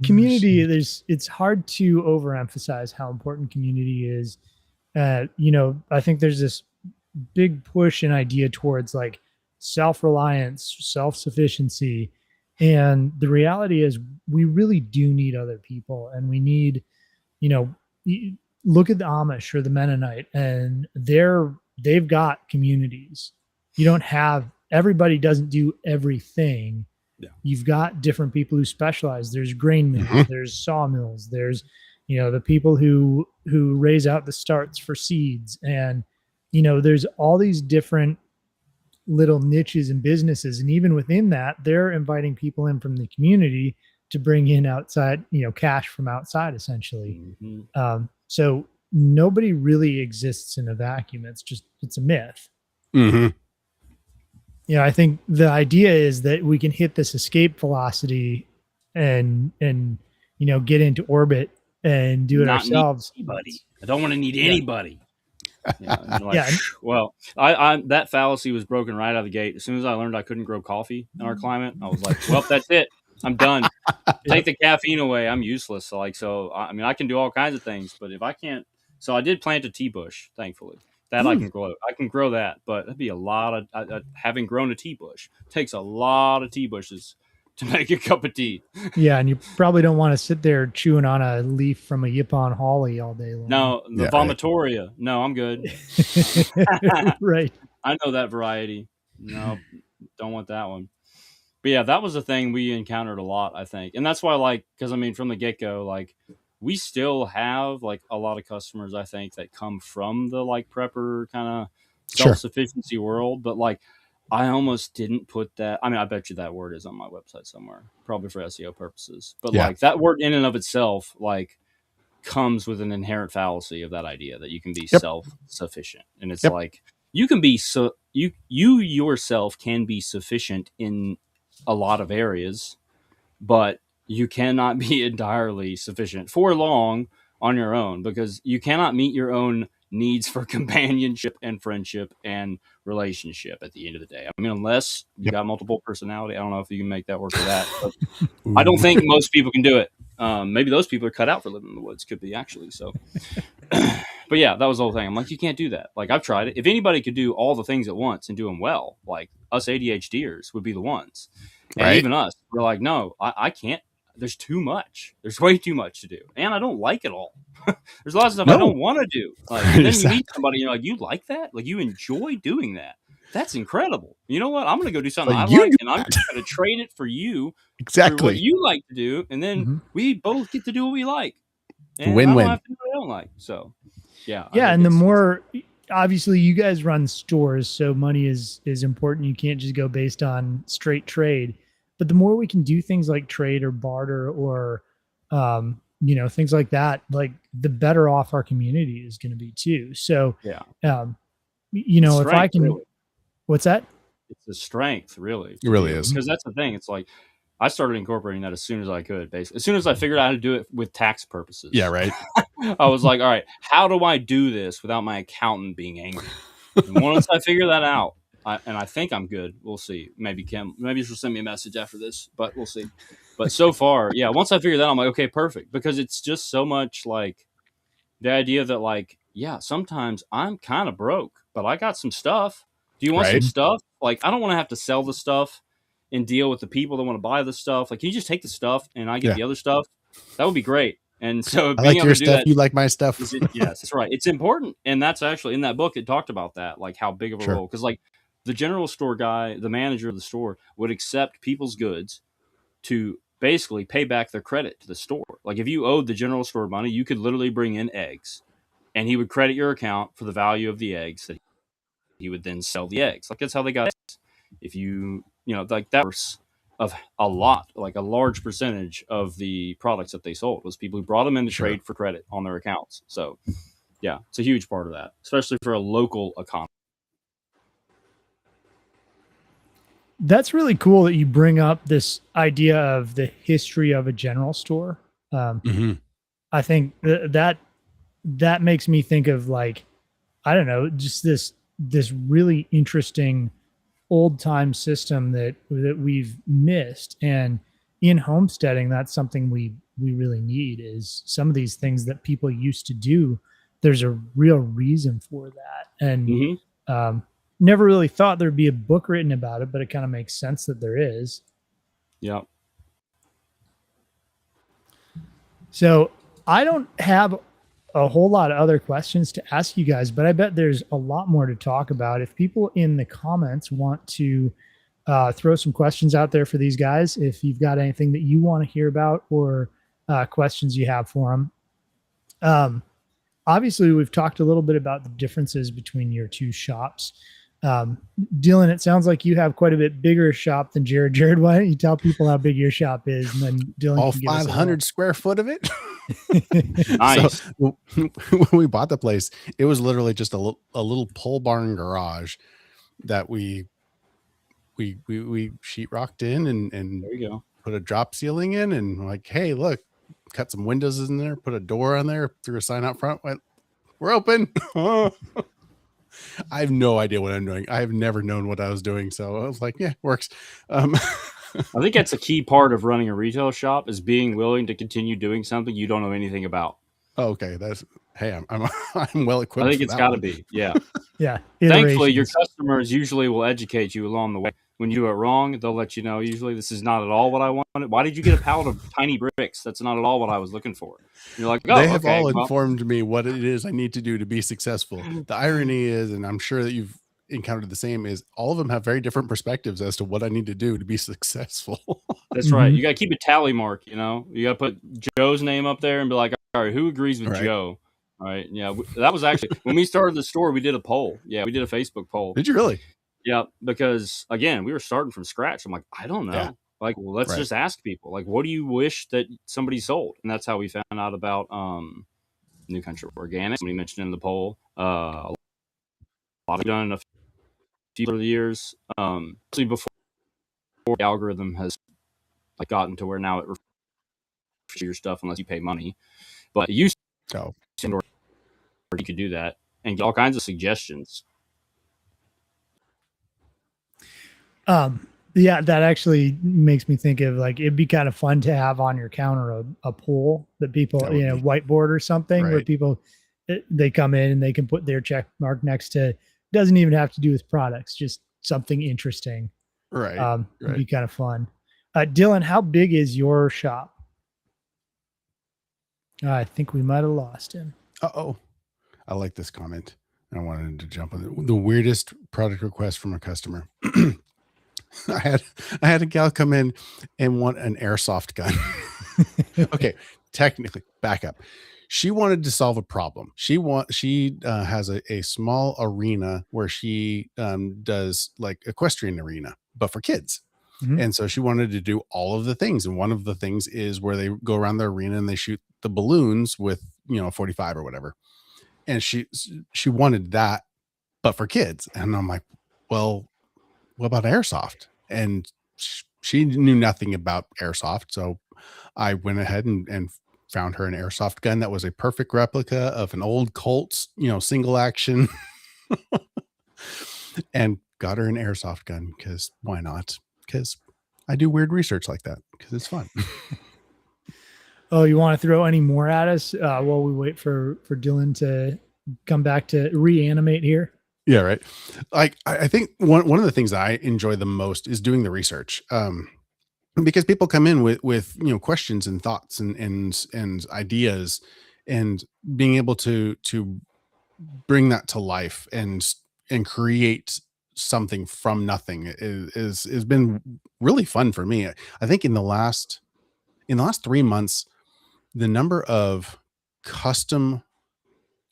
community, it's hard to overemphasize how important community is. I think there's this big push and idea towards like self-reliance, self-sufficiency. And the reality is we really do need other people, and we need, look at the Amish or the Mennonite, and they've got communities. Everybody doesn't do everything. Yeah. You've got different people who specialize. There's grain mills, there's sawmills, there's, the people who raise out the starts for seeds. And, there's all these different little niches and businesses. And even within that, they're inviting people in from the community to bring in outside, cash from outside, essentially. So nobody really exists in a vacuum. It's a myth. I think the idea is that we can hit this escape velocity and get into orbit and do it ourselves. I don't want to need anybody. Well, I that fallacy was broken right out of the gate. As soon as I learned I couldn't grow coffee in our climate, I was like, well, that's it. I'm done. Take the caffeine away. I'm useless. So I can do all kinds of things, but if I can't, so I did plant a tea bush, thankfully. That I can grow. I can grow that, but it'd be a lot of having grown a tea bush takes a lot of tea bushes to make a cup of tea. Yeah, and you probably don't want to sit there chewing on a leaf from a Yupon holly all day long. No, the vomitoria. Right. No, I'm good. Right. I know that variety. No, don't want that one. But yeah, that was a thing we encountered a lot, I think, and that's why, because from the get go, we still have a lot of customers, I think, that come from the prepper kind of self-sufficiency world. But I almost didn't put that. I bet you that word is on my website somewhere, probably for SEO purposes. But that word in and of itself, comes with an inherent fallacy of that idea that you can be self-sufficient. And it's you can be you yourself can be sufficient in a lot of areas, but you cannot be entirely sufficient for long on your own, because you cannot meet your own needs for companionship and friendship and relationship at the end of the day. I mean, unless you got multiple personality, I don't know if you can make that work for that, but I don't think most people can do it. Maybe those people are cut out for living in the woods, could be actually. So, but yeah, that was the whole thing. I'm like, you can't do that. Like, I've tried it. If anybody could do all the things at once and do them well, like us ADHDers would be the ones. And Right. even us, we're like, no, I can't. There's too much. There's way too much to do. And I don't like it all. There's a lot of stuff I don't want to do. Like, and then you meet somebody and you're like, you like that? Like, you enjoy doing that? That's incredible. You know what? I'm going to go do something I like, and I'm just going to trade it for you. Exactly. For what you like to do. And then we both get to do what we like. And Win-win. I don't have to do what I don't like. So, yeah. Yeah. And the more, obviously you guys run stores, so money is important. You can't just go based on straight trade, but the more we can do things like trade or barter or, you know, things like that, like the better off our community is going to be too. So, you know, if I can, really. What's that? It's the strength, really. It really is. Because that's the thing. It's like, I started incorporating that as soon as I could, basically. As soon as I figured out how to do it with tax purposes. Yeah, right. I was like, all right, how do I do this without my accountant being angry? And once I figure that out, and I think I'm good. We'll see. Maybe Kim, maybe she'll send me a message after this, but we'll see. But so far, yeah, once I figure that out, I'm like, okay, perfect. Because it's just so much like the idea that, like, yeah, sometimes I'm kind of broke, but I got some stuff. Do you want some stuff? Like, I don't want to have to sell the stuff and deal with the people that want to buy the stuff. Like, can you just take the stuff and I get the other stuff? That would be great. And so I like your stuff. You like my stuff. Yes, that's right. It's important. And that's actually in that book. It talked about that, like how big of a role. Because like the general store guy, the manager of the store would accept people's goods to basically pay back their credit to the store. Like if you owed the general store money, you could literally bring in eggs and he would credit your account for the value of the eggs that he would then sell the eggs. Like that's how they got eggs. If you know, like that was of a lot, like a large percentage of the products that they sold was people who brought them in to trade for credit on their accounts. So yeah, it's a huge part of that, especially for a local economy. That's really cool that you bring up this idea of the history of a general store. I think that makes me think of like, I don't know, just this really interesting old time system that we've missed. And in homesteading, that's something we really need, is some of these things that people used to do. There's a real reason for that. And never really thought there'd be a book written about it, but it kind of makes sense that there is. Yeah. So I don't have a whole lot of other questions to ask you guys, but I bet there's a lot more to talk about. If people in the comments want to throw some questions out there for these guys, if you've got anything that you want to hear about or questions you have for them. Obviously, we've talked a little bit about the differences between your two shops. Dillon, it sounds like you have quite a bit bigger shop than Jared. Jared, why don't you tell people how big your shop is, and then Dillon, all 500 square foot of it. Nice. So, when we bought the place, it was literally just a little pole barn garage that we sheetrocked in and there you go. Put a drop ceiling in, and like, hey, look, cut some windows in there, put a door on there, threw a sign out front, went, we're open. I have no idea what I'm doing. I have never known what I was doing. So I was like, yeah, works. I think that's a key part of running a retail shop, is being willing to continue doing something you don't know anything about. Oh, okay. I'm well equipped. I think it's got to be. Yeah. Yeah. Thankfully, your customers usually will educate you along the way. When you do it wrong, they'll let you know, usually this is not at all what I wanted. Why did you get a pallet of tiny bricks? That's not at all what I was looking for. You're like, oh, they have all informed me what it is I need to do to be successful. The irony is, and I'm sure that you've encountered the same, is all of them have very different perspectives as to what I need to do to be successful. That's right. You got to keep a tally mark, you know, you got to put Joe's name up there and be like, all right, who agrees with Joe? All right. Yeah. That was actually, when we started the store, we did a poll. Yeah. We did a Facebook poll. Did you really? Yeah. Because again, we were starting from scratch. I'm like, I don't know. Yeah. Like, well, let's just ask people, like, what do you wish that somebody sold? And that's how we found out about New Country Organic. Somebody mentioned in the poll. A lot of done a few of the years. Before the algorithm has like gotten to where now it refers to your stuff unless you pay money. But it used Oh, to, or you could do that and get all kinds of suggestions. Yeah, that actually makes me think of like it'd be kind of fun to have on your counter a poll that people, That would be- whiteboard or something where Right. people they come in and they can put their check mark next to, doesn't even have to do with products, just something interesting. right. It'd be kind of fun. Dylan, how big is your shop? I think we might have lost him. Uh-oh. I like this comment. I wanted to jump on it. The weirdest product request from a customer. I had a gal come in and want an airsoft gun. Okay, technically, back up. She wanted to solve a problem. She has a small arena where she does like equestrian arena, but for kids. Mhm. And so she wanted to do all of the things. And one of the things is where they go around the arena and they shoot the balloons with, 45 or whatever. And she wanted that, but for kids. And I'm like, well, what about airsoft? And she knew nothing about airsoft. So I went ahead and found her an airsoft gun that was a perfect replica of an old Colt's, single action and got her an airsoft gun because why not? Because I do weird research like that because it's fun. Oh, you want to throw any more at us while we wait for Dylan to come back to reanimate here? Yeah, right. Like I think one of the things that I enjoy the most is doing the research. Because people come in with questions and thoughts and ideas, and being able to bring that to life and create something from nothing is has been really fun for me. I think in the last 3 months, the number of custom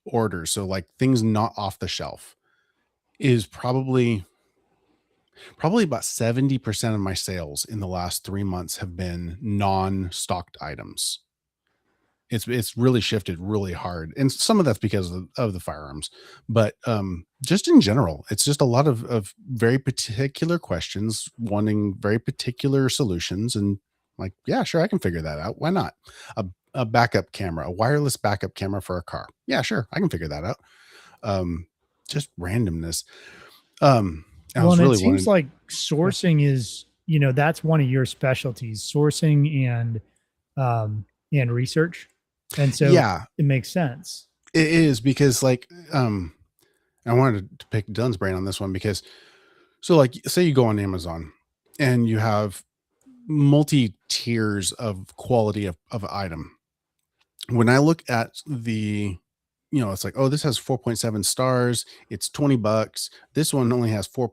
orders, so like things not off the shelf, is probably about 70% of my sales in the last 3 months have been non-stocked items. It's really shifted really hard. And some of that's because of the firearms, but just in general, it's just a lot of very particular questions wanting very particular solutions. And like, yeah, sure, I can figure that out. Why not? A backup camera, a wireless backup camera for a car. Yeah, sure, I can figure that out. Just randomness. I Well, was and really it seems wanting, like sourcing is, that's one of your specialties, sourcing and research. And so yeah, it makes sense. it is because like, I wanted to pick Dylan's brain on this one because, so like, say you go on Amazon and you have multi tiers of quality of item. When I look at the, it's like, oh, this has 4.7 stars. It's $20. This one only has 4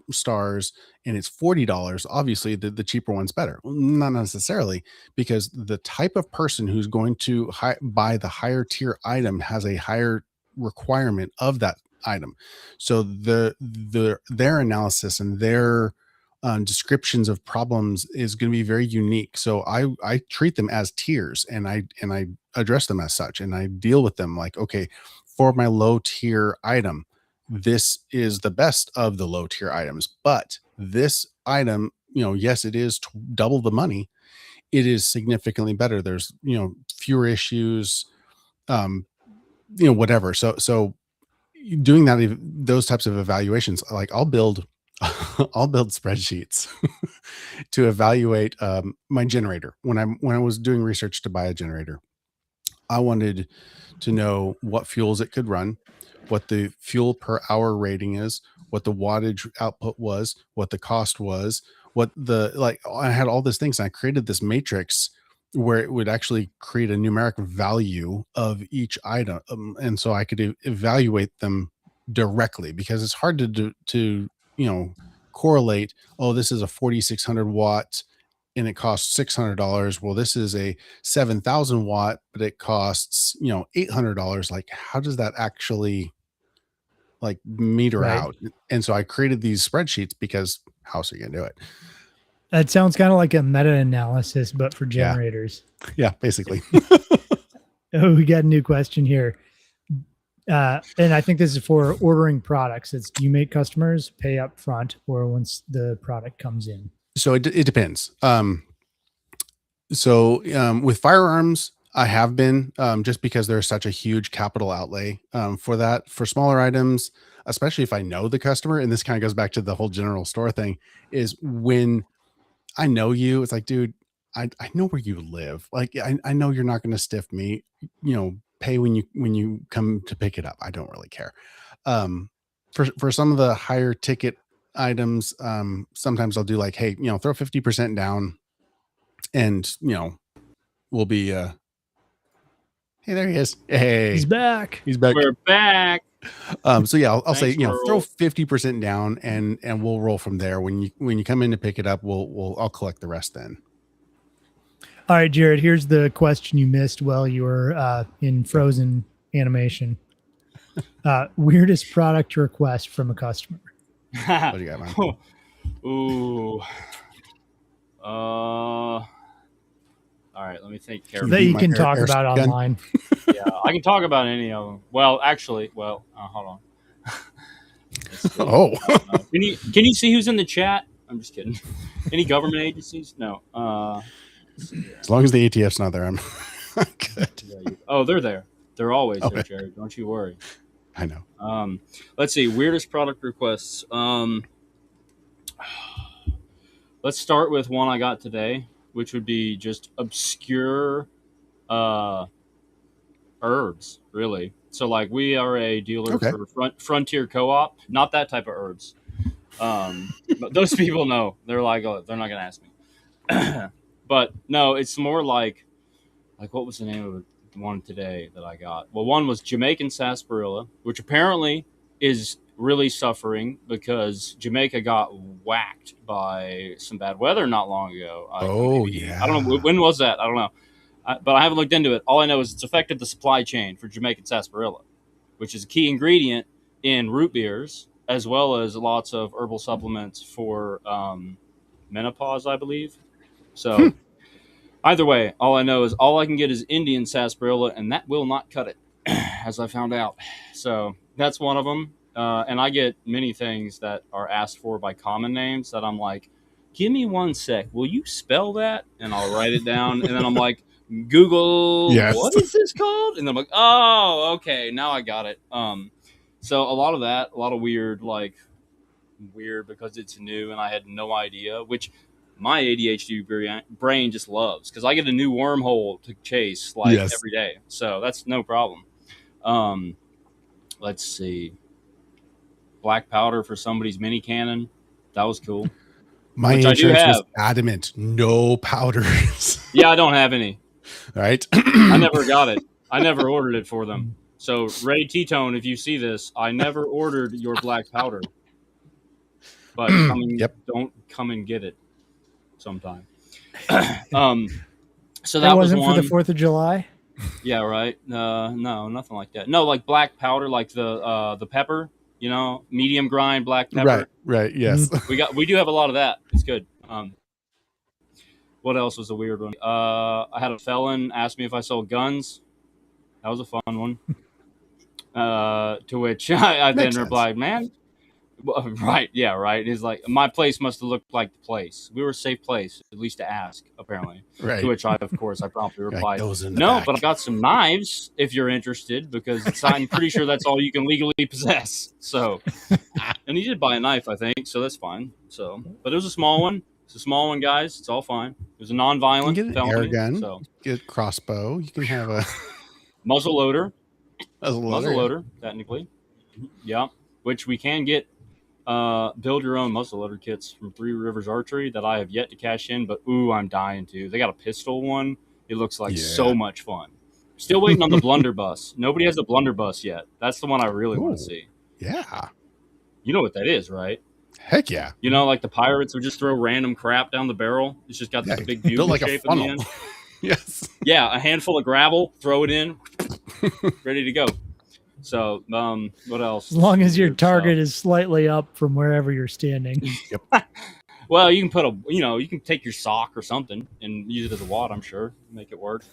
stars and it's $40. Obviously the cheaper one's better. Well, not necessarily, because the type of person who's going to buy the higher tier item has a higher requirement of that item. So their analysis and their descriptions of problems is going to be very unique. So I treat them as tiers, and I address them as such, and I deal with them like, okay, for my low tier item, this is the best of the low tier items, but this item, yes, it is double the money. It is significantly better. There's, fewer issues, whatever. So doing those types of evaluations, like I'll build spreadsheets to evaluate my generator. When I was doing research to buy a generator, I wanted to know what fuels it could run, what the fuel per hour rating is, what the wattage output was, what the cost was, I had all these things. And I created this matrix where it would actually create a numeric value of each item. And so I could evaluate them directly, because it's hard to correlate. Oh, this is a 4,600 watt and it costs $600. Well, this is a 7,000 watt, but it costs, $800. Like, how does that actually like meter Right. out? And so I created these spreadsheets because how else are you gonna do it? That sounds kind of like a meta-analysis, but for generators. Yeah, basically. Oh, we got a new question here. And I think this is for ordering products. It's, do you make customers pay up front or once the product comes in? So it depends. With firearms, I have been, just because there's such a huge capital outlay for that. For smaller items, especially if I know the customer, and this kind of goes back to the whole general store thing, is when I know you, it's like, dude, I know where you live. Like, I know you're not going to stiff me, pay when you come to pick it up. I don't really care. For some of the higher ticket items, sometimes I'll do like, hey, throw 50% down, and we'll be hey, there he is. Hey, He's back. he's back. We're back. So yeah, I'll say, Thanks, throw Earl. 50% down, and we'll roll from there. When you come in to pick it up, I'll collect the rest then. All right, Jared, here's the question you missed while you were in Frozen animation. Weirdest product request from a customer. What do you got, man? Ooh. All right, let me think carefully. That you my can talk about gun? online. Yeah, I can talk about any of them. Well, actually, hold on. Let's see. Oh, Can you see who's in the chat? I'm just kidding. Any government agencies? No. as long as the ATF's not there, I'm good. Oh, they're there. They're always Oh, there, Jared. Don't you worry. I know. Let's see. Weirdest product requests. Let's start with one I got today, which would be just obscure herbs, really. So, like, we are a dealer Okay. for Frontier Co-op. Not that type of herbs. But those people know. They're like, oh, they're not going to ask me. But no, it's more like what was the name of the one today that I got? Well, one was Jamaican sarsaparilla, which apparently is really suffering because Jamaica got whacked by some bad weather not long ago. Yeah. I don't know. When was that? I don't know. But I haven't looked into it. All I know is it's affected the supply chain for Jamaican sarsaparilla, which is a key ingredient in root beers, as well as lots of herbal supplements for menopause, I believe. So either way, all I know is all I can get is Indian sarsaparilla, and that will not cut it, as I found out. So that's one of them. And I get many things that are asked for by common names that I'm like, give me one sec. Will you spell that? And I'll write it down. And then I'm like, Google, Yes. What is this called? And then I'm like, oh, okay, now I got it. So a lot of that, a lot of weird because it's new and I had no idea, which my ADHD brain just loves because I get a new wormhole to chase every day. So that's no problem. Let's see. Black powder for somebody's mini cannon. That was cool. My Which insurance I do was have. adamant. No powders. Yeah, I don't have any. All right. I never got it. I never ordered it for them. So Ray T-Tone, if you see this, I never ordered your black powder. But don't come and get it sometime. So that wasn't was one. for the 4th of July. Yeah, right. No, nothing like that. No, like black powder, like the pepper. Medium grind black pepper. Right. Yes. We do have a lot of that. It's good. What else was a weird one? I had a felon ask me if I sold guns. That was a fun one. To which I then replied, man, right, yeah, right. It's like, my place must have looked like the place. We were a safe place, at least to ask, apparently. Right. To which I promptly replied, no, but I got some knives if you're interested, because I'm pretty sure that's all you can legally possess. So, and he did buy a knife, I think, so that's fine. So, but it was a small one. It's a small one, guys. It's all fine. It was a non-violent you can get an felony. air gun. So, get a crossbow. You can have a muzzle loader. Muzzle loader, technically. Yeah, which we can get. Build your own muzzleloader kits from Three Rivers Archery that I have yet to cash in, but I'm dying to. They got a pistol one. It looks like so much fun. Still waiting on the blunderbuss. Nobody has the blunderbuss yet. That's the one I really want to see. Yeah. You know what that is, right? Heck yeah. Like the pirates would just throw random crap down the barrel. It's just got this big bugle shape in the end. Yes. Yeah, a handful of gravel, throw it in, ready to go. So, what else? As long as your target is slightly up from wherever you're standing. Yep. Well, you can put you can take your sock or something and use it as a wad, I'm sure. Make it work.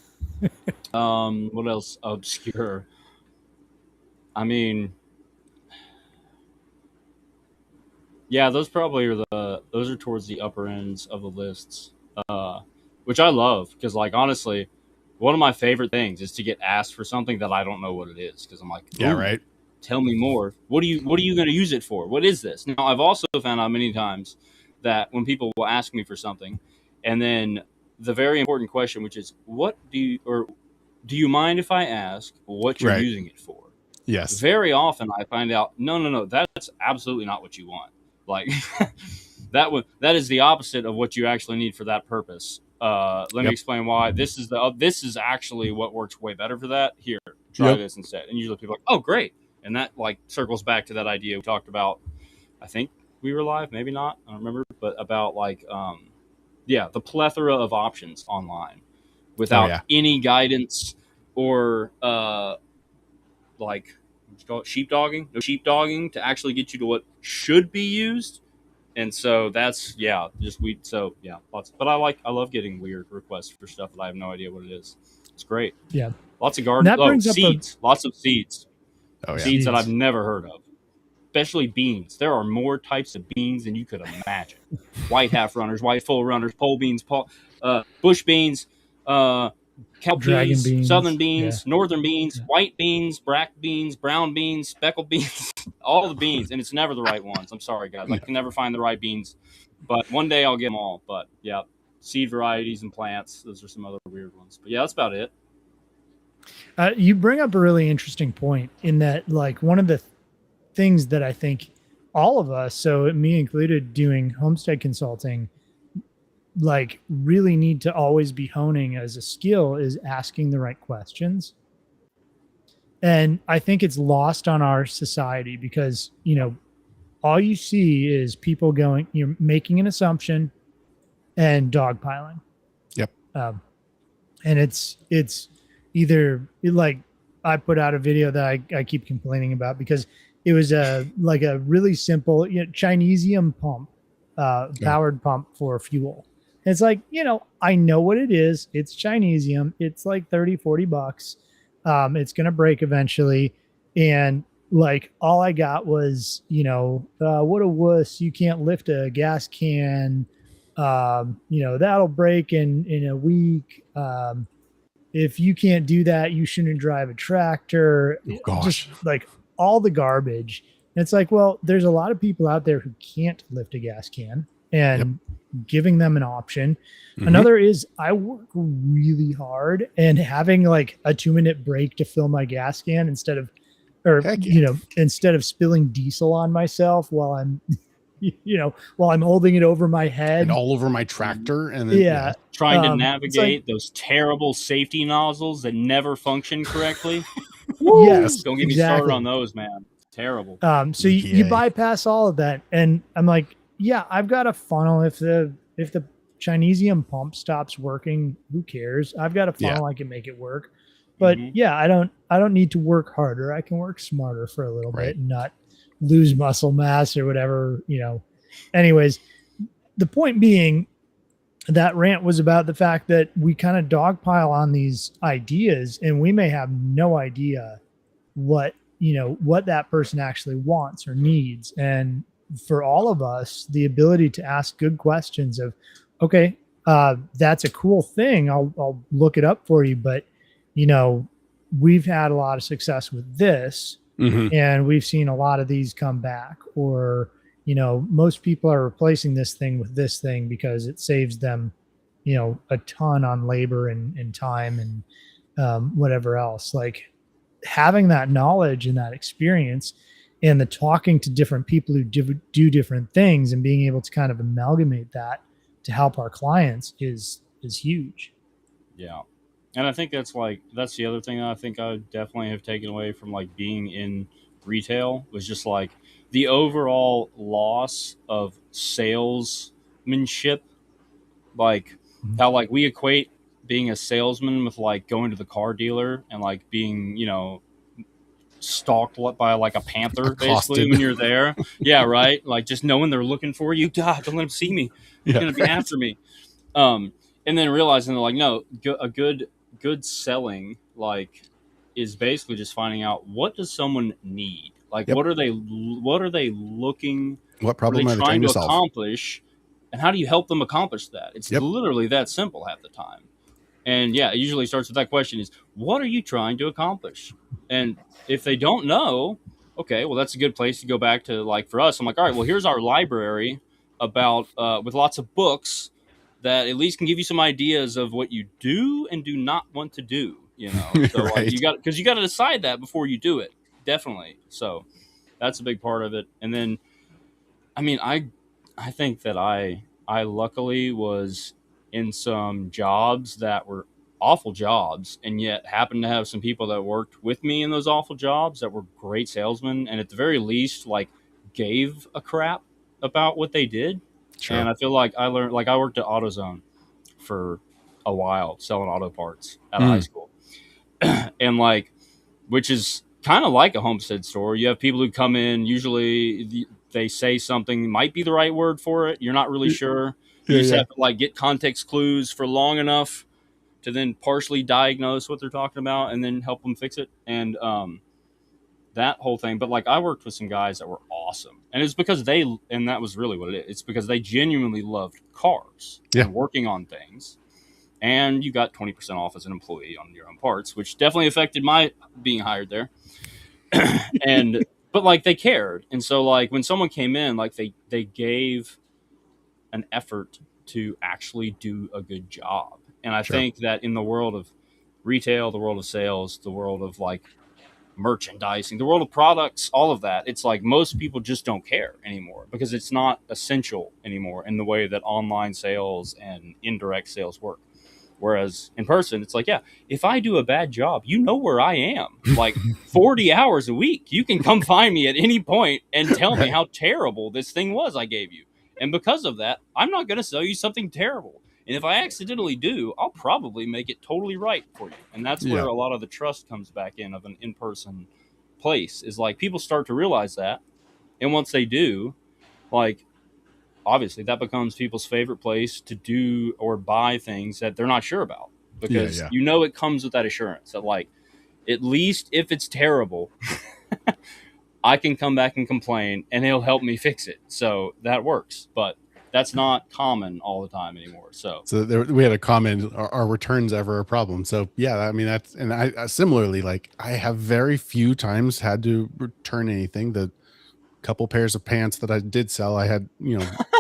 What else? Obscure. I mean, yeah, those probably are those are towards the upper ends of the lists, which I love because, like, honestly, one of my favorite things is to get asked for something that I don't know what it is because I'm like, Yeah, ooh, right. tell me more. What are you going to use it for? What is this? Now, I've also found out many times that when people will ask me for something, and then the very important question, which is, what do you or do you mind if I ask what you're Right. using it for? Yes. Very often I find out, no, that's absolutely not what you want. Like that is the opposite of what you actually need for that purpose. Let me Yep. explain why. This is actually what works way better for that. Here, try Yep. this instead. And usually people are like, oh, great. And that like circles back to that idea we talked about. I think we were live, maybe not. I don't remember, but about like, yeah, the plethora of options online Oh without yeah. any guidance or like what you call it, sheepdogging, no sheepdogging to actually get you to what should be used. And so that's just we so yeah, lots. But I love getting weird requests for stuff that I have no idea what it is. It's great. Yeah. Lots of And garden. that Oh, brings up a seeds. Lots of seeds. Oh yeah. Seeds that I've seeds. never heard of. Especially beans. There are more types of beans than you could imagine. White half runners, white full runners, pole beans, bush beans, uh, cow Dragon peas, southern beans. Yeah. beans, northern beans, Yeah. white beans, black beans, brown beans, speckled beans, all the beans, and it's never the right ones. I'm sorry, guys. I can never find the right beans, but one day I'll get them all. But yeah, seed varieties and plants. Those are some other weird ones. But yeah, that's about it. You bring up a really interesting point in that, like, one of the things that I think all of us, so me included, doing homestead consulting, like, really need to always be honing as a skill is asking the right questions. And I think it's lost on our society because, all you see is people going, you're making an assumption and dogpiling. Yep. And it's either like, I put out a video that I keep complaining about because it was like a really simple Chinesium pump, powered pump for fuel. And it's like, I know what it is. It's Chinesium. It's like 30-40 bucks. It's going to break eventually. And like, all I got was, what a wuss. You can't lift a gas can. That'll break in a week. If you can't do that, you shouldn't drive a tractor. Oh gosh. Just like all the garbage. And it's like, well, there's a lot of people out there who can't lift a gas can, and giving them an option. Mm-hmm. Another is I work really hard, and having like a 2-minute break to fill my gas can instead of spilling diesel on myself while I'm holding it over my head and all over my tractor. And then, trying to navigate those terrible safety nozzles that never function correctly. Yes. Don't get me started on those, man. Terrible. So you bypass all of that. And I'm like, yeah, I've got a funnel. If the Chinesium pump stops working, who cares? I've got a funnel. I can make it work. But I don't need to work harder. I can work smarter for a little bit and not lose muscle mass or whatever, Anyways, the point being, that rant was about the fact that we kind of dogpile on these ideas, and we may have no idea what that person actually wants or needs. And for all of us, the ability to ask good questions of, okay, that's a cool thing. I'll look it up for you, but we've had a lot of success with this, and we've seen a lot of these come back, or, most people are replacing this thing with this thing because it saves them, a ton on labor and time and whatever else. Like, having that knowledge and that experience and the talking to different people who do different things and being able to kind of amalgamate that to help our clients is huge. Yeah. And I think that's the other thing that I think I definitely have taken away from like being in retail was just like the overall loss of salesmanship. Like how like we equate being a salesman with like going to the car dealer and like being, stalked by like a panther basically when you're there. Yeah, right. Like just knowing they're looking for you. God, don't let them see me. They're gonna be after me. And then realizing they're like, no, a good selling, like is basically just finding out, what does someone need? Like, Yep. what are they looking, What what are problem they are they trying trying to to solve? accomplish, and how do you help them accomplish that? It's Yep. literally that simple half the time. And yeah, it usually starts with that question: is what are you trying to accomplish? And if they don't know, okay, well, that's a good place to go back to. Like for us, I'm like, all right, well, here's our library about with lots of books that at least can give you some ideas of what you do and do not want to do. You know, so like Right. you got to decide that before you do it. Definitely. So that's a big part of it. And then, I mean, I think that I luckily was in some jobs that were awful jobs, and yet happened to have some people that worked with me in those awful jobs that were great salesmen, and at the very least, like, gave a crap about what they did. Sure. And I feel like I learned, like, I worked at AutoZone for a while selling auto parts out of high school, and like, which is kind of like a homestead store. You have people who come in, usually they say something might be the right word for it. You're not really sure. You Yeah, just yeah. have to like get context clues for long enough to then partially diagnose what they're talking about and then help them fix it. And that whole thing. But like, I worked with some guys that were awesome, and it's because and that was really what it is. It's because they genuinely loved cars Yeah. and working on things. And you got 20% off as an employee on your own parts, which definitely affected my being hired there. And but like, they cared. And so like, when someone came in, like, they gave an effort to actually do a good job. And I Sure. think that in the world of retail, the world of sales, the world of like merchandising, the world of products, all of that, it's like most people just don't care anymore because it's not essential anymore in the way that online sales and indirect sales work. Whereas in person, it's like, yeah, if I do a bad job, you know where I am. Like 40 hours a week, you can come find me at any point and tell me Right. how terrible this thing was I gave you. And because of that, I'm not going to sell you something terrible. And if I accidentally do, I'll probably make it totally right for you. And that's where Yeah. a lot of the trust comes back in of an in-person place, is like, people start to realize that. And once they do, like, obviously that becomes people's favorite place to do or buy things that they're not sure about, because Yeah. you know it comes with that assurance that, like, at least if it's terrible, I can come back and complain and he'll help me fix it. So that works, but that's not common all the time anymore. So We had a comment, are returns ever a problem? So yeah, I mean, that's, and I similarly, like, I have very few times had to return anything. The couple pairs of pants that I did sell, I had,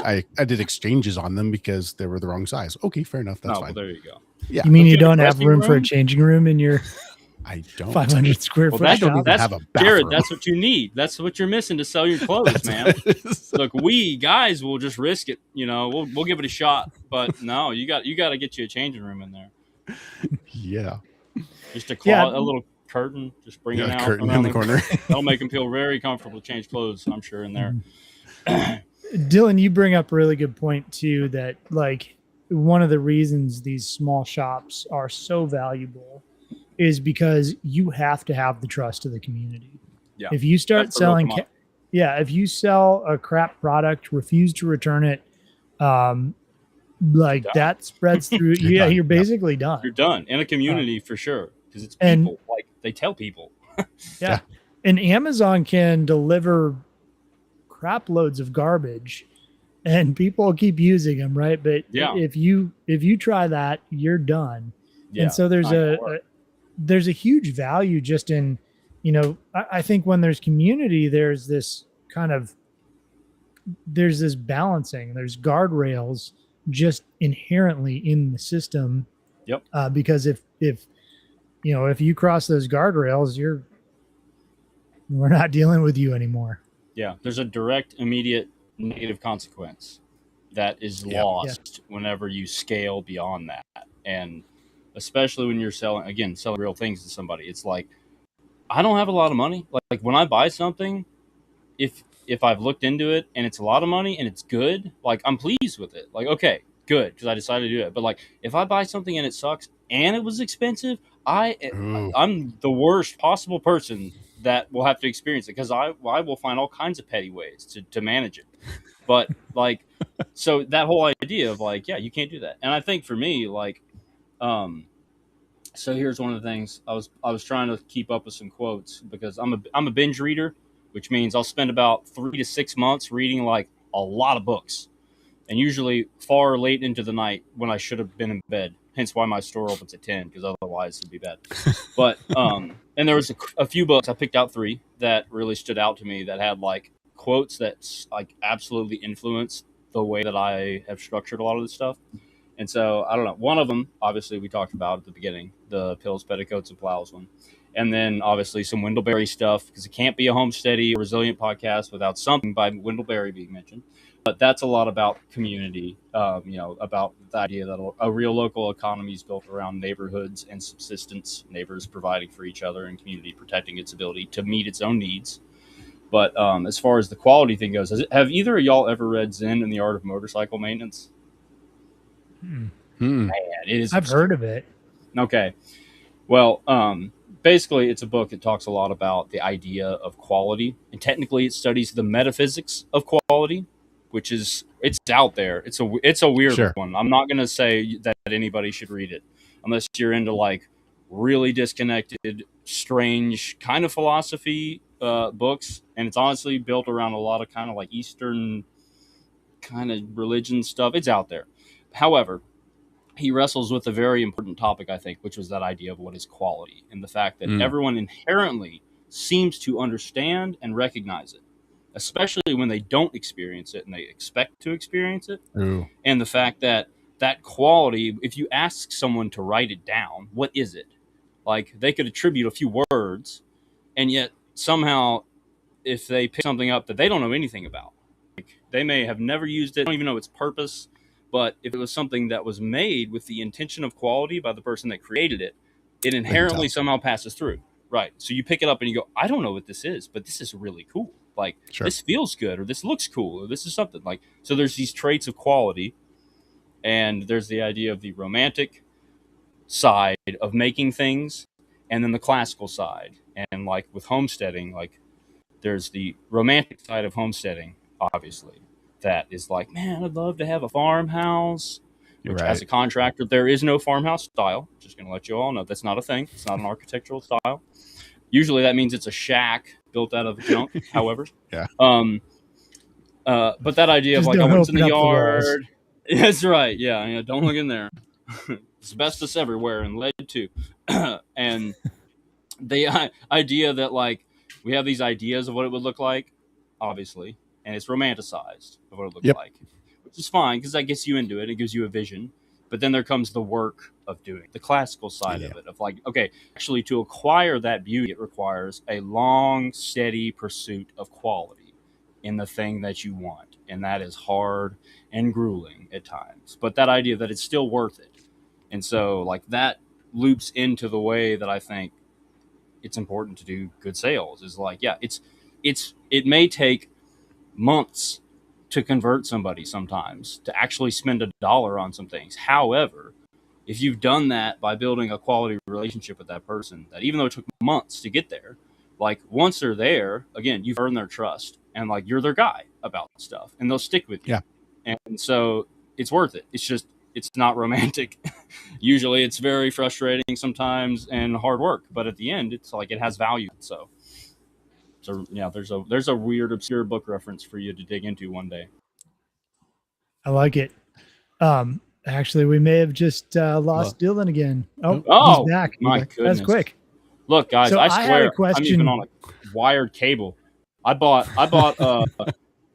I did exchanges on them because they were the wrong size. Okay, fair enough. That's no, fine. well, there you go. Yeah. You mean Don't you you have a don't have dressing room for a room? changing room in your I don't. 500 square Well, foot I that's, don't shop? even that's have a Jared. bathroom. That's what you need. That's what you're missing to sell your clothes, That's man. what it is. Look, we guys will just risk it. We'll give it a shot. But no, you got to get you a changing room in there. Yeah. Just a Yeah. a little curtain, just bring it Yeah. out Curtain in around the corner. That'll make them feel very comfortable to change clothes, I'm sure, in there. Dillon, you bring up a really good point too, that like one of the reasons these small shops are so valuable is because you have to have the trust of the community. Yeah. If you start That's the real selling, commodity. if you sell a crap product, refuse to return it, like Done. that spreads through. You're done. You're basically done. You're done in a community for sure, because it's and- people. Like, they tell people. Yeah. And Amazon can deliver crap loads of garbage and people keep using them, right? But Yeah. if you try that, you're done. Yeah. And so there's there's a huge value just in, I think when there's community, there's this balancing, there's guardrails just inherently in the system. Yep. Because if you cross those guardrails, we're not dealing with you anymore. Yeah. There's a direct, immediate negative consequence that is lost whenever you scale beyond that. And especially when you're selling real things to somebody, it's like, I don't have a lot of money. Like when I buy something, if I've looked into it and it's a lot of money and it's good, like, I'm pleased with it. Like, okay, good, because I decided to do it. But like, if I buy something and it sucks and it was expensive, I'm the worst possible person that will have to experience it, because I will find all kinds of petty ways to manage it. But like, so that whole idea of like, yeah, you can't do that. And I think for me, like, So here's one of the things I was trying to keep up with some quotes because I'm a binge reader, which means I'll spend about 3 to 6 months reading like a lot of books, and usually far late into the night when I should have been in bed. Hence why my store opens at 10, because otherwise it'd be bad. But and there was a few books. I picked out three that really stood out to me that had like quotes that like absolutely influenced the way that I have structured a lot of this stuff. And so I don't know. One of them, obviously, we talked about at the beginning, the pills, petticoats, and plows one, and then obviously some Wendell stuff, because it can't be a homesteady, resilient podcast without something by Wendell being mentioned. But that's a lot about community, about the idea that a real local economy is built around neighborhoods and subsistence, neighbors providing for each other, and community protecting its ability to meet its own needs. But as far as the quality thing goes, have either of y'all ever read Zen and the Art of Motorcycle Maintenance? Man, it is. I've heard of it. Okay. Well, basically, it's a book that talks a lot about the idea of quality, and technically, it studies the metaphysics of quality, which is it's out there. It's a weird Sure. one. I'm not going to say that anybody should read it unless you're into like really disconnected, strange kind of philosophy books, and it's honestly built around a lot of kind of like Eastern kind of religion stuff. It's out there. However, he wrestles with a very important topic, I think, which was that idea of what is quality and the fact that everyone inherently seems to understand and recognize it, especially when they don't experience it and they expect to experience it. Ooh. And the fact that that quality, if you ask someone to write it down, what is it? Like they could attribute a few words, and yet somehow if they pick something up that they don't know anything about, they may have never used it, don't even know its purpose. But if it was something that was made with the intention of quality by the person that created it, it inherently somehow passes through. Right. So you pick it up and you go, I don't know what this is, but this is really cool. Like this feels good, or this looks cool, or this is something like, so there's these traits of quality, and there's the idea of the romantic side of making things, and then the classical side. And like with homesteading, like there's the romantic side of homesteading, obviously, that is like, man, I'd love to have a farmhouse. Which, as a contractor, there is no farmhouse style. Just going to let you all know that's not a thing. It's not an architectural style. Usually that means it's a shack built out of junk, however. Yeah. But that idea Just of like, I went in the yard. That's right. Yeah. Don't look in there. Asbestos everywhere and lead too. And the idea that like, we have these ideas of what it would look like, obviously, and it's romanticized of what it looks like, which is fine because that gets you into it. It gives you a vision. But then there comes the work of doing the classical side of it, of like, okay, actually to acquire that beauty, it requires a long, steady pursuit of quality in the thing that you want. And that is hard and grueling at times. But that idea that it's still worth it. And so like that loops into the way that I think it's important to do good sales is like, yeah, it may take months to convert somebody sometimes to actually spend $1 on some things. However, if you've done that by building a quality relationship with that person, that even though it took months to get there, like once they're there, again, you've earned their trust and like you're their guy about stuff and they'll stick with you. Yeah. And so it's worth it. It's just, it's not romantic. Usually it's very frustrating sometimes and hard work, but at the end it's like it has value. So yeah, there's a weird obscure book reference for you to dig into one day. I like it. Actually, we may have just lost Dillon again. Oh, he's back. My goodness. That's quick. Look, guys, So I swear I'm even on a wired cable. I bought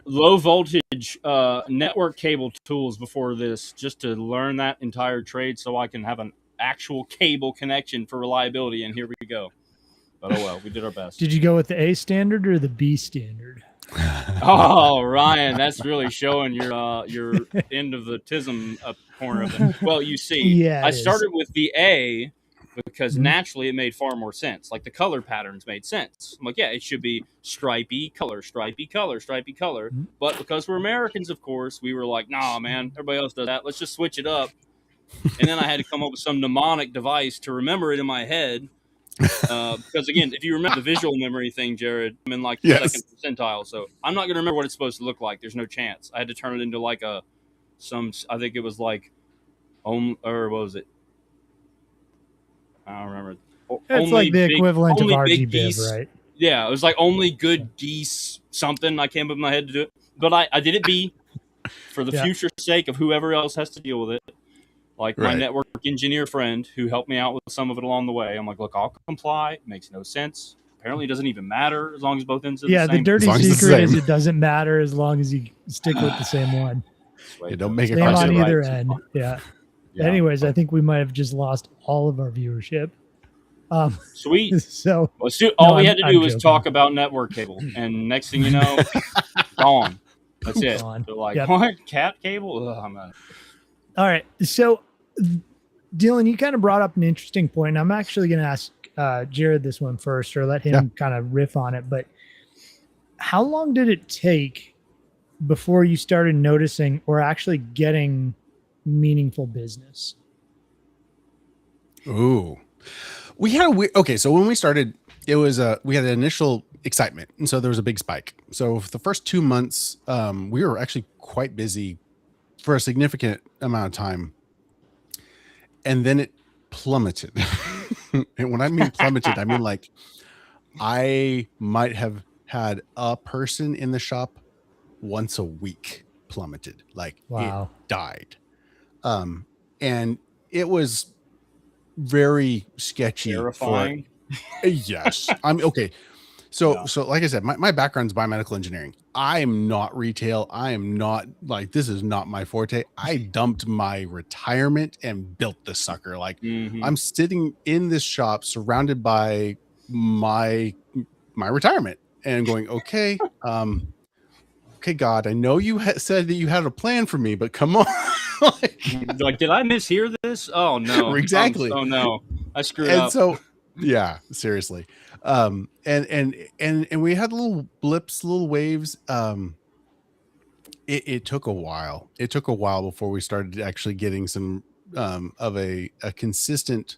low voltage network cable tools before this just to learn that entire trade so I can have an actual cable connection for reliability, and here we go. But oh well, we did our best. Did you go with the A standard or the B standard? Oh, Ryan, that's really showing your end of the tism up corner of it. Well, you see, I started with the A because naturally it made far more sense. Like the color patterns made sense. I'm like, yeah, it should be stripy color, stripy color, stripy color. But because we're Americans, of course, we were like, nah, man, everybody else does that. Let's just switch it up. And then I had to come up with some mnemonic device to remember it in my head. Because again, if you remember the visual memory thing, Jared, I'm in like the second percentile, so I'm not going to remember what it's supposed to look like. There's no chance. I had to turn it into like I think it was like or what was it? I don't remember. It's like the equivalent of only big RG geese. Biv, right? Yeah, it was like only good geese something. I can't put my head to do it, but I did it be for the future sake of whoever else has to deal with it. Like my network engineer friend who helped me out with some of it along the way. I'm like, look, I'll comply. It makes no sense. Apparently, it doesn't even matter as long as both ends are the same. The dirty secret is it doesn't matter as long as you stick with the same one. You don't make same on either end. Yeah. Anyways, I think we might have just lost all of our viewership. Sweet. So all we had to do was talk about network cable, and next thing you know, gone. That's it. They're like, what? Cat cable? Ugh, I'm not. All right. So, Dillon, you kind of brought up an interesting point. I'm actually going to ask Jared this one first, or let him kind of riff on it. But how long did it take before you started noticing or actually getting meaningful business? Ooh, we had so when we started, it was we had an initial excitement, and so there was a big spike. So for the first 2 months, we were actually quite busy for a significant amount of time, and then it plummeted. And when I mean plummeted, I mean like I might have had a person in the shop once a week plummeted, like it died. And it was very sketchy. Terrifying. Yes. I'm okay. So like I said, my background's biomedical engineering. I'm not retail. I am not like, this is not my forte. I dumped my retirement and built this sucker. Like I'm sitting in this shop surrounded by my retirement and going, okay, okay, God, I know you said that you had a plan for me, but come on. like, did I mishear this? Oh no. Exactly. Oh no. I screwed up. So yeah, seriously. And we had little blips, little waves. It took a while. It took a while before we started actually getting some of a consistent,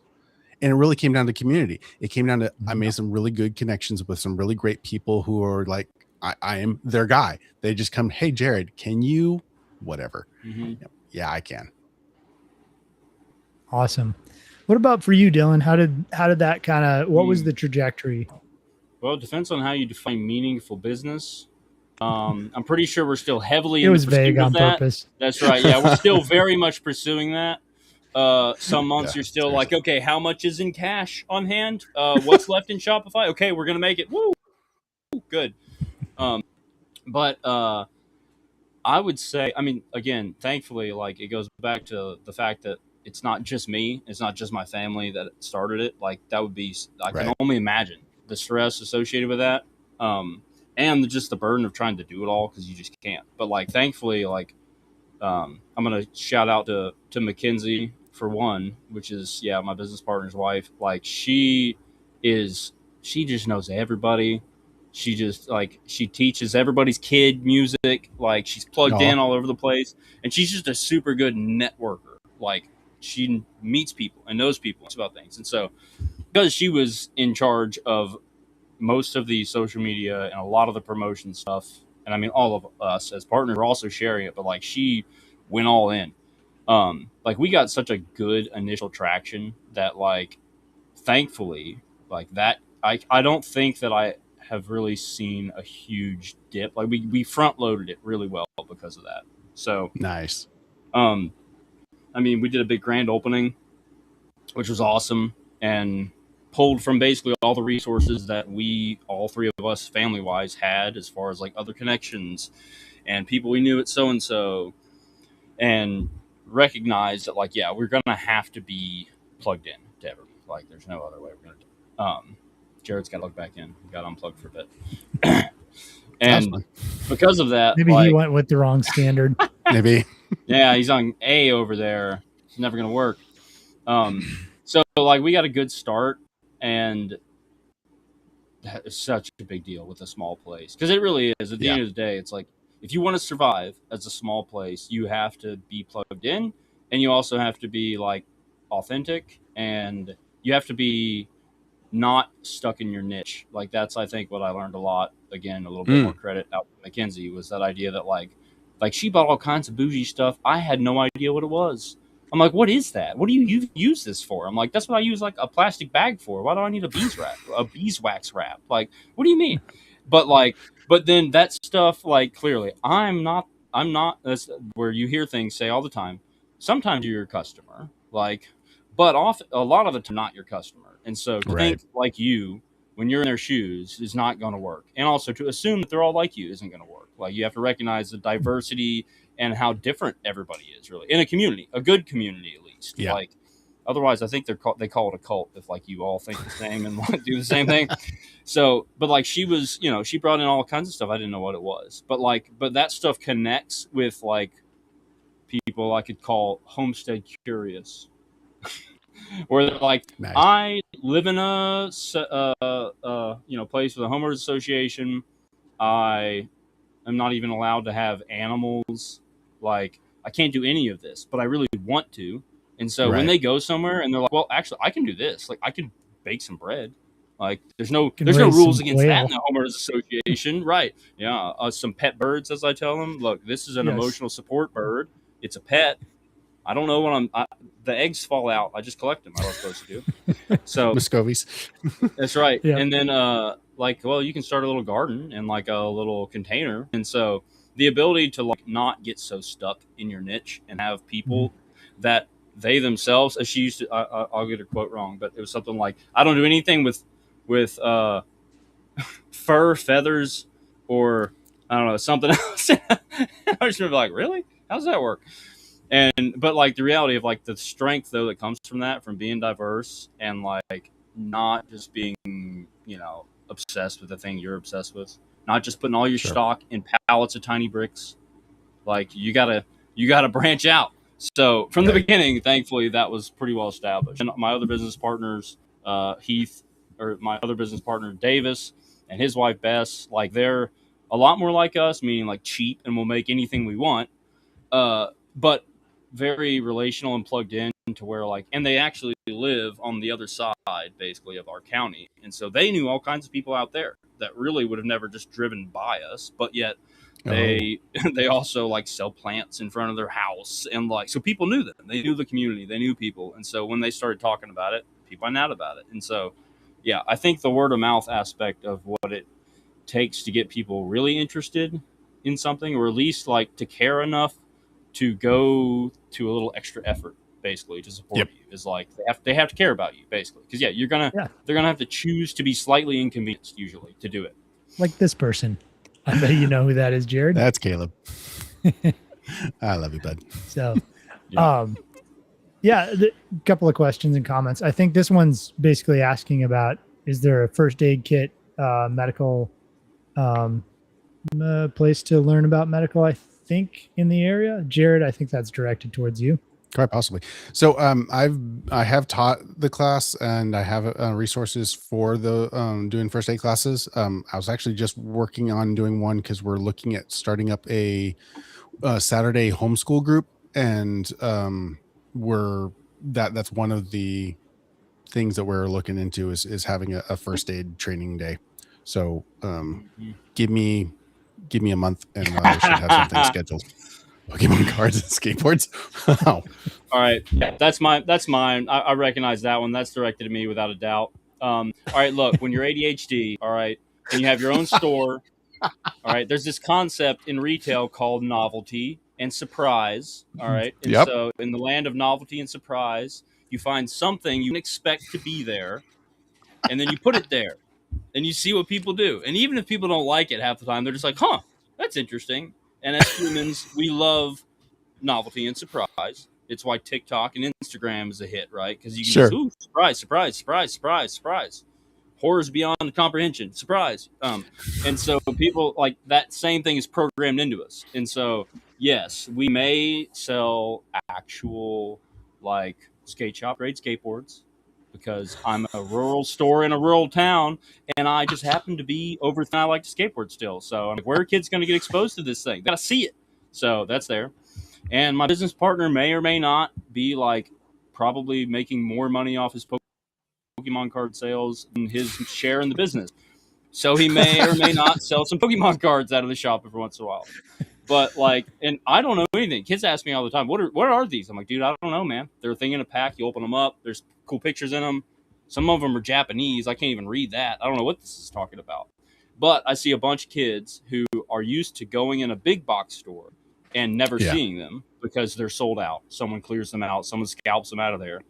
and it really came down to community. It came down to I made some really good connections with some really great people who are like, I am their guy. They just come, hey Jared, can you whatever? Yeah, I can. Awesome. What about for you, Dillon? How did that kind of, what was the trajectory? Well, it depends on how you define meaningful business. I'm pretty sure we're still heavily in the pursuit vague on purpose. That's right. Yeah, we're still very much pursuing that. Some months you're still like, okay, how much is in cash on hand? What's left in Shopify? Okay, we're gonna make it. Woo, good. But I would say, I mean, again, thankfully, like it goes back to the fact that it's not just me, it's not just my family that started it. Like that would be, I can only imagine the stress associated with that, and just the burden of trying to do it all because you just can't. But like, thankfully, like I'm gonna shout out to Mackenzie for one, which is my business partner's wife. Like she just knows everybody. She just like she teaches everybody's kid music. Like she's plugged in all over the place, and she's just a super good networker. Like she meets people and knows people about things, and so because she was in charge of most of the social media and a lot of the promotion stuff, and I mean all of us as partners are also sharing it, but like she went all in. Like we got such a good initial traction that like thankfully like that I don't think that I have really seen a huge dip. Like we front loaded it really well because of that. So nice. I mean, we did a big grand opening, which was awesome, and pulled from basically all the resources that we, all three of us family wise, had as far as like other connections and people we knew at so-and-so, and recognized that like, yeah, we're going to have to be plugged in to everything. Like there's no other way we're going to Jared's got to look back in. He got unplugged for a bit. And because of that, maybe he went with the wrong standard. Maybe. Yeah, he's on A over there. It's never going to work. So like we got a good start, and it's such a big deal with a small place because it really is. At the end of the day, it's like if you want to survive as a small place, you have to be plugged in, and you also have to be like authentic, and you have to be not stuck in your niche. Like that's I think what I learned a lot. Again, a little bit more credit out to Mackenzie was that idea that like she bought all kinds of bougie stuff. I had no idea what it was. I'm like, what is that? What do you use this for? I'm like, that's what I use like a plastic bag for. Why do I need a beeswax wrap? Like, what do you mean? But like, but then that stuff, like, clearly, I'm not. That's where you hear things say all the time. Sometimes you're your customer, like, but often a lot of the time not your customer. And so to Right. think like you when you're in their shoes is not going to work. And also to assume that they're all like you isn't going to work. Like, you have to recognize the diversity and how different everybody is, really, in a community, a good community at least. Yeah. Like, otherwise, I think they call it a cult if like you all think the same and like, do the same thing. So, but like, she was, she brought in all kinds of stuff. I didn't know what it was, but like, but that stuff connects with like people I could call homestead curious, where they're like, Nice. I live in a place with a homeowners association. I am not even allowed to have animals. Like, I can't do any of this, but I really want to. And so when Right. they go somewhere and they're like, well, actually, I can do this. Like, I can bake some bread. Like, there's no Can rules raise some against that in quail. the homeowners association, right? Yeah, some pet birds, as I tell them. Look, this is an Yes. emotional support bird. It's a pet. I don't know what the eggs fall out. I just collect them. I was supposed to do. So Muscovies. that's right. Yeah. And then, like, well, you can start a little garden in like a little container. And so the ability to like not get so stuck in your niche and have people that they themselves, as she used to, I'll get her quote wrong, but it was something like, I don't do anything with fur, feathers, or I don't know, something else. I just remember like, really? How does that work? But like the reality of like the strength though that comes from that, from being diverse and like not just being, obsessed with the thing you're obsessed with, not just putting all your Sure. stock in pallets of tiny bricks. Like, you gotta branch out. So from the Right. beginning, thankfully, that was pretty well established. And my other business partners, my other business partner Davis and his wife Bess, like, they're a lot more like us, meaning like cheap and we'll make anything we want. But very relational and plugged in to where like, and they actually live on the other side basically of our county. And so they knew all kinds of people out there that really would have never just driven by us, but yet they also like sell plants in front of their house. And like, so people knew them, they knew the community, they knew people. And so when they started talking about it, people find out about it. And so, yeah, I think the word of mouth aspect of what it takes to get people really interested in something, or at least like to care enough to go to a little extra effort basically to support Yep. you, is like they have to care about you basically, because they're gonna have to choose to be slightly inconvenienced usually to do it. Like this person. I bet you know who that is, Jared. That's Caleb. I love you, bud. So, Yeah. a couple of questions and comments. I think this one's basically asking about, is there a first aid kit, medical place to learn about medical, I think, in the area? Jared, I think that's directed towards you. Quite possibly. So I have taught the class, and I have resources for the doing first aid classes. I was actually just working on doing one because we're looking at starting up a Saturday homeschool group, and that's one of the things that we're looking into is having a first aid training day. So give me a month and I should have something scheduled. Pokemon cards and skateboards. Wow. All right. Yeah, that's mine. I recognize that one. That's directed at me without a doubt. All right, look, when you're ADHD, all right, and you have your own store, all right, there's this concept in retail called novelty and surprise. All right. And Yep. so in the land of novelty and surprise, you find something you expect to be there, and then you put it there, and you see what people do. And even if people don't like it half the time, they're just like, huh, that's interesting. And as humans, we love novelty and surprise. It's why TikTok and Instagram is a hit, right? Because you can Sure. just, ooh, surprise, surprise, surprise, surprise, surprise. Horrors beyond comprehension, surprise. And so people, like, that same thing is programmed into us. And so, yes, we may sell actual, like, skate shop grade skateboards, because I'm a rural store in a rural town, and I just happen to be over. I like to skateboard still. So I'm like, where are kids going to get exposed to this thing? They got to see it. So that's there. And my business partner may or may not be like probably making more money off his Pokemon card sales than his share in the business. So he may or may not sell some Pokemon cards out of the shop every once in a while. But like, and I don't know anything. Kids ask me all the time, what are these? I'm like, dude, I don't know, man. They're a thing in a pack. You open them up. There's cool pictures in them. Some of them are Japanese. I can't even read that. I don't know what this is talking about. But I see a bunch of kids who are used to going in a big box store and never seeing them because they're sold out. Someone clears them out. Someone scalps them out of there.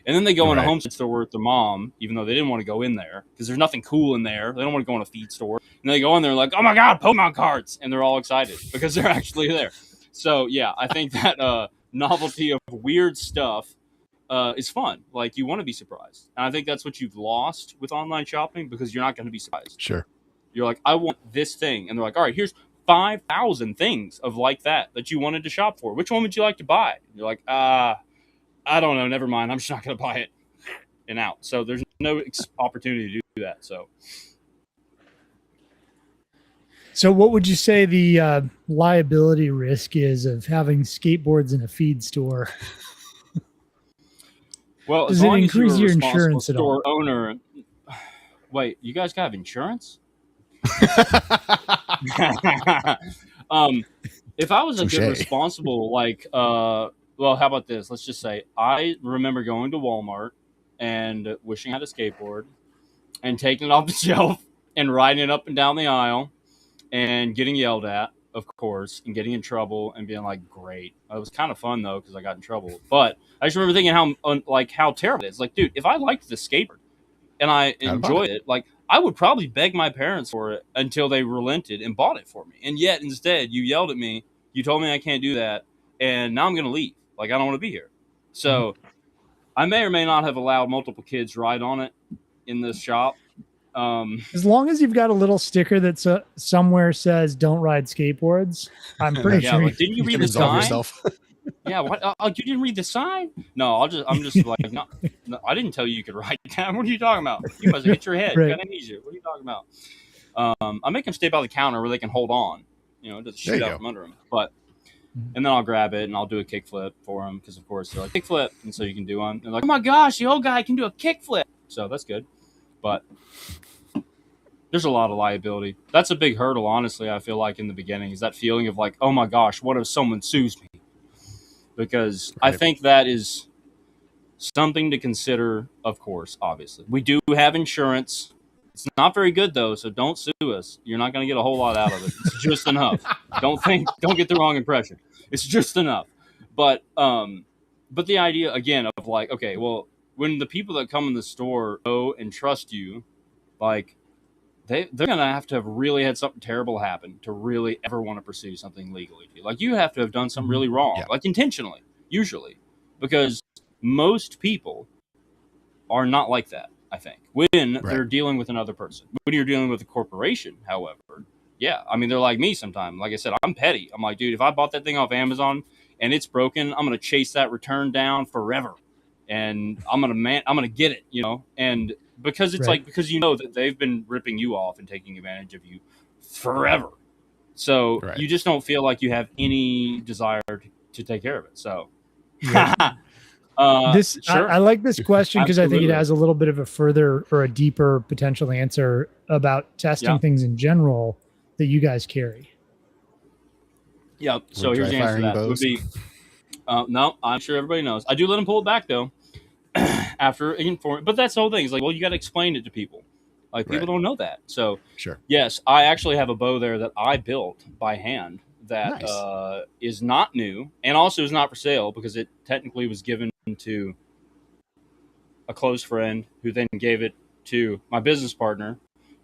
And then they go in a Homestead store with their mom, even though they didn't want to go in there because there's nothing cool in there. They don't want to go in a feed store. And they go in there like, oh my God, Pokemon cards. And they're all excited because they're actually there. So, yeah, I think that novelty of weird stuff is fun. Like, you want to be surprised. And I think that's what you've lost with online shopping because you're not going to be surprised. Sure. You're like, I want this thing. And they're like, all right, here's 5,000 things of like that you wanted to shop for. Which one would you like to buy? And you're like, I don't know. Never mind. I'm just not going to buy it and out. So there's no opportunity to do that. So what would you say the liability risk is of having skateboards in a feed store? Well, does as it long increase as you're your a insurance at all? store owner. Wait, you guys got insurance? If I was a good responsible, like, well, how about this? Let's just say I remember going to Walmart and wishing I had a skateboard and taking it off the shelf and riding it up and down the aisle and getting yelled at, of course, and getting in trouble and being like, great. It was kind of fun though, because I got in trouble. But I just remember thinking how terrible it is. Like, dude, if I liked the skateboard and I enjoyed it, like, I would probably beg my parents for it until they relented and bought it for me. And yet, instead, you yelled at me. You told me I can't do that. And now I'm going to leave. Like, I don't want to be here. So I may or may not have allowed multiple kids ride on it in this shop. As long as you've got a little sticker that somewhere says "Don't ride skateboards," I'm pretty sure. Like, didn't you read the sign? Yeah, what? You didn't read the sign? No, I'm just like, no, I didn't tell you could write down. What are you talking about? You must have hit your head. Right. You got amnesia. What are you talking about? I make them stay by the counter where they can hold on. You know, it doesn't shoot out from under them. But and then I'll grab it and I'll do a kickflip for them because, of course, they're like kickflip, and so you can do one. They're like, oh my gosh, the old guy can do a kickflip. So that's good. But there's a lot of liability. That's a big hurdle, honestly, I feel like in the beginning, is that feeling of like, oh my gosh, what if someone sues me? Because I think that is something to consider, of course, obviously. We do have insurance. It's not very good, though, so don't sue us. You're not going to get a whole lot out of it. It's just enough. Don't get the wrong impression. It's just enough. But the idea, again, of like, okay, well, when the people that come in the store know and trust you, like, they're going to have really had something terrible happen to really ever want to pursue something legally. Like, you have to have done something really wrong, like intentionally, usually, because most people are not like that, I think, when they're dealing with another person. When you're dealing with a corporation, however, yeah, I mean, they're like me sometimes. Like I said, I'm petty. I'm like, dude, if I bought that thing off Amazon and it's broken, I'm going to chase that return down forever. And I'm going to get it, you know, and because it's like, because you know that they've been ripping you off and taking advantage of you forever. So you just don't feel like you have any desire to take care of it. So I like this question because I think it has a little bit of a further or a deeper potential answer about testing things in general that you guys carry. Yeah. So here's the answer to that. Would be, no, I'm sure everybody knows. I do let them pull it back though. After inform, but that's the whole thing. It's like, well, you got to explain it to people. Like, people don't know that. So, yes, I actually have a bow there that I built by hand that is not new and also is not for sale because it technically was given to a close friend who then gave it to my business partner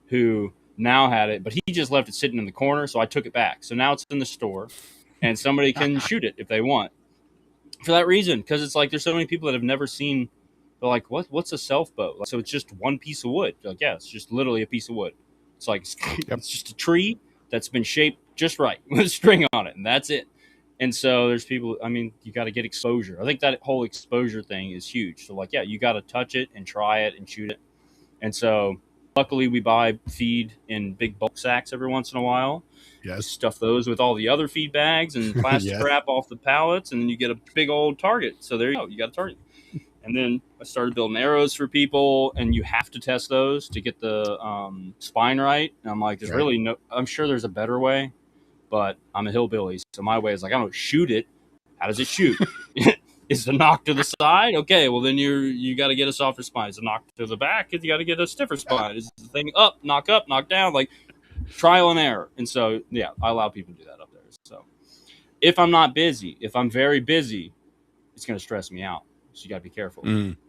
who now had it, but he just left it sitting in the corner, so I took it back. So now it's in the store, and somebody can shoot it if they want. For that reason, because it's like there's so many people that have never seen. They're like, what's a self bow? Like, so it's just one piece of wood. You're like, yeah, it's just literally a piece of wood. It's like it's just a tree that's been shaped just right with a string on it, and that's it. And so there's people. I mean, you got to get exposure. I think that whole exposure thing is huge. So like, yeah, you got to touch it and try it and shoot it. And so luckily, we buy feed in big bulk sacks every once in a while. Yes, stuff those with all the other feed bags and plastic wrap off the pallets, and then you get a big old target. So there you go. You got a target. And then I started building arrows for people, and you have to test those to get the spine right. And I'm like, there's really no. I'm sure there's a better way, but I'm a hillbilly, so my way is like, I don't shoot it. How does it shoot? Is the knock to the side? Okay, well then you got to get a softer spine. Is the knock to the back? You got to get a stiffer spine. Is the thing up, knock down, like trial and error. And so yeah, I allow people to do that up there. So if I'm not busy, if I'm very busy, it's going to stress me out. So you got to be careful.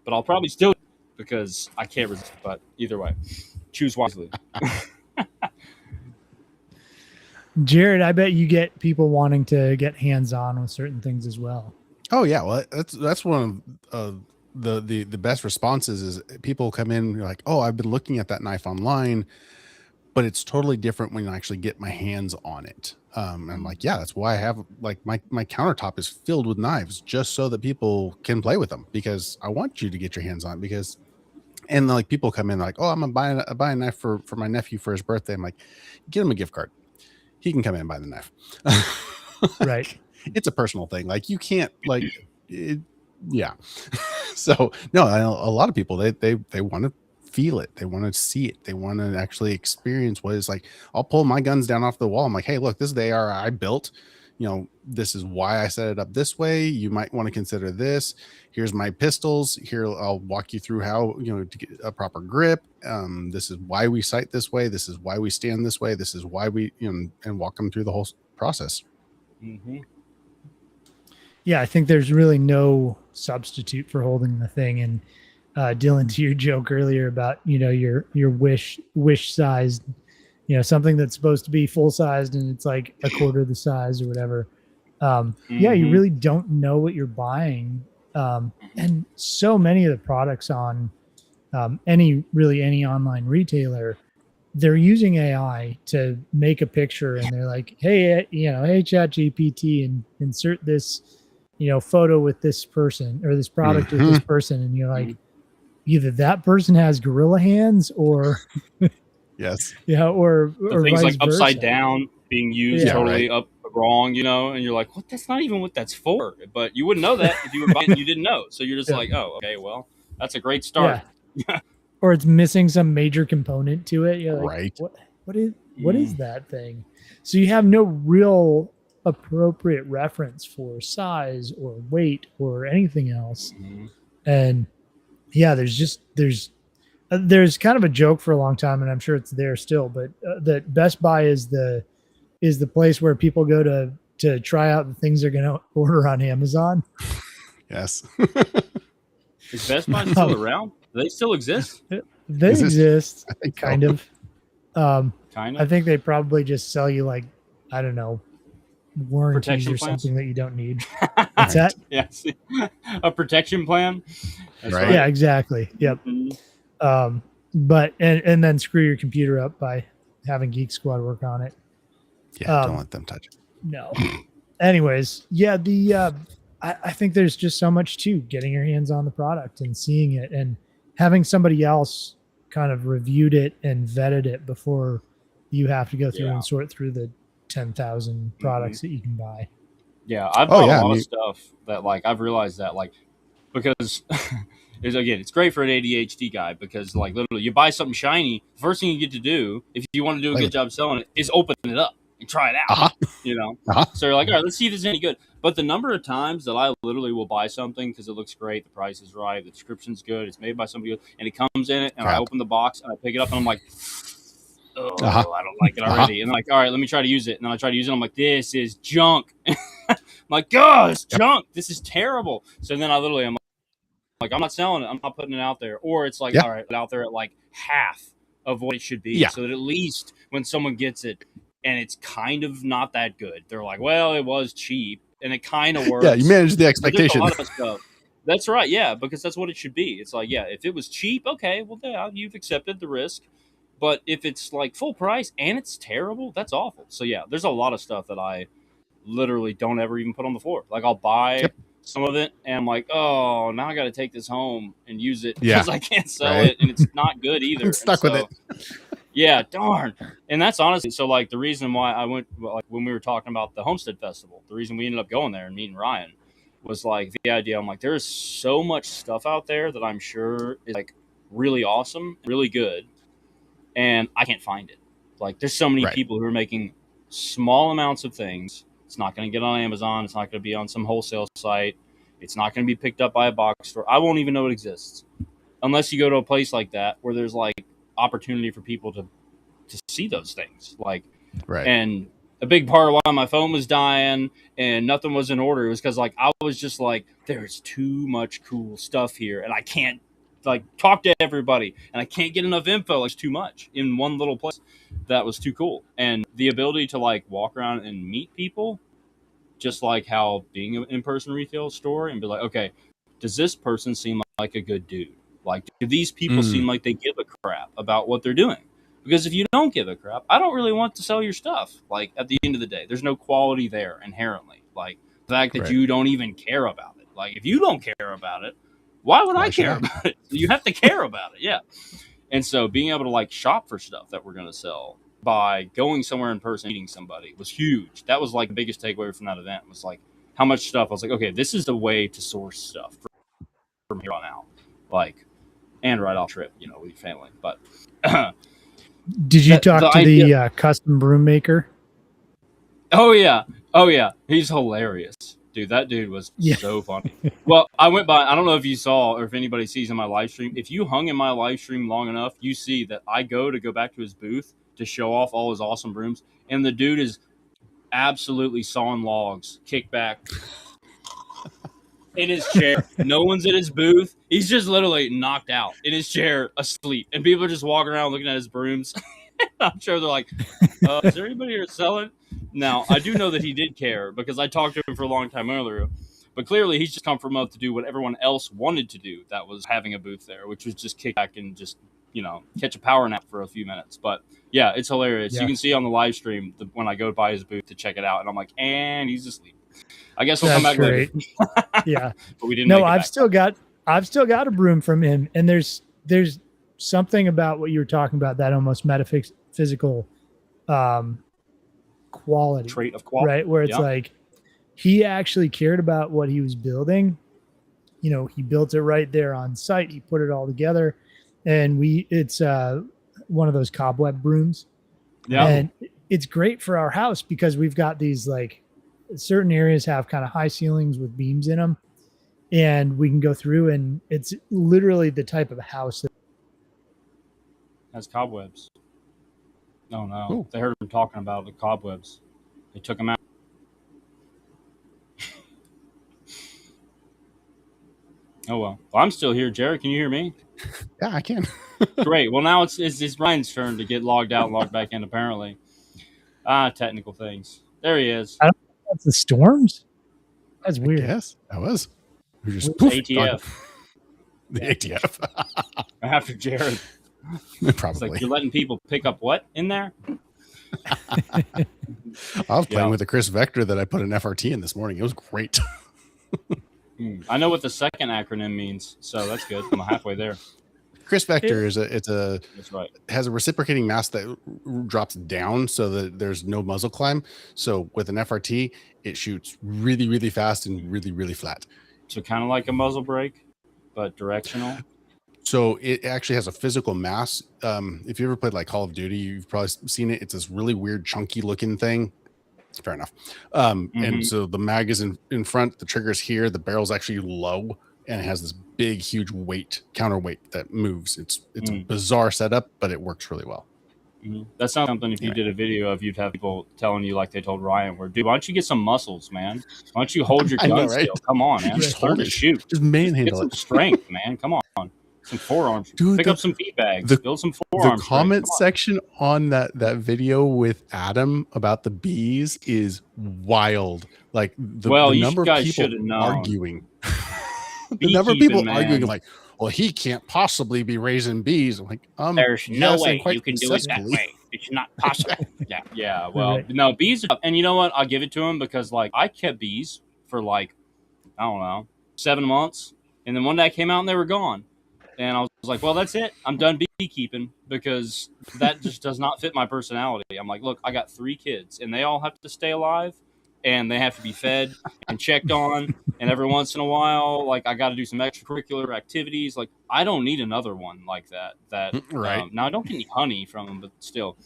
But I'll probably still do it because I can't resist. But either way, choose wisely. Jared, I bet you get people wanting to get hands-on with certain things as well. Oh yeah, well that's one of the best responses is people come in and you're like, oh, I've been looking at that knife online, but it's totally different when I actually get my hands on it. I'm like, yeah, that's why I have like my countertop is filled with knives just so that people can play with them, because I want you to get your hands on it. Because and like people come in like, oh, I'm gonna buy a knife for my nephew for his birthday. I'm like, get him a gift card. He can come in and buy the knife. Right. It's a personal thing. Like you can't like it, yeah. So no, a lot of people they want to feel it, they want to see it, they want to actually experience what it's like. I'll pull my guns down off the wall. I'm like, hey, look, this is the AR I built. You know, this is why I set it up this way. You might want to consider this. Here's my pistols. Here, I'll walk you through how, you know, to get a proper grip. This is why we sight this way. This is why we stand this way. This is why we, you know, and walk them through the whole process. Mm-hmm. Yeah, I think there's really no substitute for holding the thing. And Dillon, to your joke earlier about, you know, your wish sized, you know, something that's supposed to be full sized and it's like a quarter of the size or whatever. Yeah, you really don't know what you're buying. And so many of the products on any online retailer, they're using AI to make a picture and they're like, hey, you know, hey, ChatGPT, and insert this, you know, photo with this person or this product with this person. And you're like, either that person has gorilla hands or yes. Yeah, or things vice like upside versa. down being used totally up wrong, you know, and you're like, what? That's not even what that's for. But you wouldn't know that if you were buying it, you didn't know. So you're just like, oh, okay, well, that's a great start. Yeah. Or it's missing some major component to it. You're like, Right. What is that thing? So you have no real appropriate reference for size or weight or anything else. And yeah, there's kind of a joke for a long time, and I'm sure it's there still, but that Best Buy is the place where people go to try out the things they're going to order on Amazon. Yes. Is Best Buy still around? Do they still exist? They exist, I think kind so. of. Kind of. I think they probably just sell you like, I don't know, warranties Protection or plans? something that you don't need. What's that? Yes. A protection plan. That's Right. Yeah, exactly. Yep. Mhm. But and then screw your computer up by having Geek Squad work on it. Yeah, don't let them touch it. No. Anyways, yeah, I think there's just so much to getting your hands on the product and seeing it and having somebody else kind of reviewed it and vetted it before you have to go through and sort through the 10,000 products that you can buy. Yeah, I've bought a lot of stuff that like I've realized that like because it's great for an ADHD guy because like literally you buy something shiny, the first thing you get to do if you want to do a good job selling it is open it up and try it out. You know, so you're like, all right, let's see if it's any good. But the number of times that I literally will buy something because it looks great, the price is right, the description's good, it's made by somebody good, and it comes in it, and I open the box and I pick it up and I'm like, oh, I don't like it already. And I'm like, all right, let me try to use it. And then I try to use it. And I'm like, this is junk. I'm like, God, it's junk. This is terrible. So then I'm like, I'm not selling it. I'm not putting it out there. Or it's like, all right, out there at like half of what it should be. So that at least when someone gets it and it's kind of not that good, they're like, well, it was cheap. And it kind of works. Yeah, you manage the expectation. A lot of stuff. That's right. Yeah, because that's what it should be. It's like, yeah, if it was cheap, okay, well, yeah, you've accepted the risk. But if it's like full price and it's terrible, that's awful. So yeah, there's a lot of stuff that I literally don't ever even put on the floor. Like I'll buy some of it and I'm like, oh, now I got to take this home and use it because I can't sell it and it's not good either. I'm stuck with it. Yeah, darn. And that's honestly, so like the reason why I went, like when we were talking about the Homestead Festival, the reason we ended up going there and meeting Ryan was like the idea. I'm like, there is so much stuff out there that I'm sure is like really awesome, really good. And I can't find it. Like there's so many people who are making small amounts of things. It's not going to get on Amazon. It's not going to be on some wholesale site. It's not going to be picked up by a box store. I won't even know it exists unless you go to a place like that where there's like opportunity for people to see those things. Like, Right. And a big part of why my phone was dying and nothing was in order was because like I was just like, there's too much cool stuff here, and I can't like talk to everybody, and I can't get enough info. Like, it's too much in one little place. That was too cool, and the ability to like walk around and meet people, just like how being an in-person retail store, and be like, okay, does this person seem like a good dude? Like, do these people seem like they give a crap about what they're doing? Because if you don't give a crap, I don't really want to sell your stuff. Like, at the end of the day, there's no quality there inherently. Like, the fact that you don't even care about it. Like, if you don't care about it, why would I care about it? You have to care about it, yeah. And so being able to, like, shop for stuff that we're going to sell by going somewhere in person, meeting somebody was huge. That was, like, the biggest takeaway from that event was, like, how much stuff. I was like, okay, this is the way to source stuff from here on out. Like, and right off trip, with your family. But did you talk to the custom broom maker? Oh yeah, he's hilarious, dude. That dude was so funny. Well, I went by. I don't know if you saw or if anybody sees in my live stream. If you hung in my live stream long enough, you see that I go back to his booth to show off all his awesome brooms, and the dude is absolutely sawing logs, kick back. In his chair. No one's in his booth. He's just literally knocked out in his chair, asleep. And people are just walking around looking at his brooms. I'm sure they're like, is there anybody here selling? Now, I do know that he did care because I talked to him for a long time earlier. But clearly, he's just come from up to do what everyone else wanted to do that was having a booth there, which was just kick back and just, catch a power nap for a few minutes. But, yeah, it's hilarious. Yeah. You can see on the live stream when I go by his booth to check it out. And I'm like, and he's asleep. I guess we'll come back later. Yeah, but we didn't. No, I've still got a broom from him, and there's something about what you were talking about, that almost metaphysical quality, trait of quality, right? Where it's like he actually cared about what he was building. He built it right there on site. He put it all together, and it's one of those cobweb brooms. Yeah, and it's great for our house because we've got these like. Certain areas have kind of high ceilings with beams in them, and we can go through, and it's literally the type of house that has cobwebs. Oh no. Ooh. They heard him talking about the cobwebs. They took him out. Oh well. I'm still here. Jared, can you hear me? Yeah, I can. Great. Well, now it's Brian's turn to get logged out and logged back in, apparently. Technical things. There he is. That's the storms? That's weird. Yes, that was. We just ATF. The ATF. After Jared. Probably. It's like, you're letting people pick up what in there? I was playing with the Chris Vector that I put an FRT in this morning. It was great. I know what the second acronym means, so that's good. I'm halfway there. Chris Vector that's right. Has a reciprocating mast that drops down so that there's no muzzle climb. So with an FRT, it shoots really, really fast and really, really flat. So kind of like a muzzle brake, but directional. So it actually has a physical mass. If you ever played like Call of Duty, you've probably seen it. It's this really weird, chunky looking thing. Fair enough. And so the mag is in front, the trigger's here, the barrel's actually low. And it has this big, huge counterweight that moves. It's a bizarre setup, but it works really well. That sounds something if you did a video of, you'd have people telling you like they told Ryan, dude, why don't you get some muscles, man? Why don't you hold your gun still? Come on, man. Just hold it. Shoot. Just manhandle it. Get some strength, man. Come on. Some forearms. Dude, pick up some feet bags. Build some forearms. The comment section on that video with Adam about the bees is wild. Like the number of people arguing. The number of people arguing like, well, he can't possibly be raising bees. I'm like, there's no way you can do it that way. It's not possible. Yeah. Well, no, bees are, and you know what? I'll give it to him because like I kept bees for like, I don't know, 7 months. And then one day I came out and they were gone. And I was like, well, that's it. I'm done beekeeping because that just does not fit my personality. I'm like, look, I got 3 kids and they all have to stay alive. And they have to be fed and checked on. And every once in a while, like I got to do some extracurricular activities. Like I don't need another one like that. Right. Now I don't get any honey from them, but still,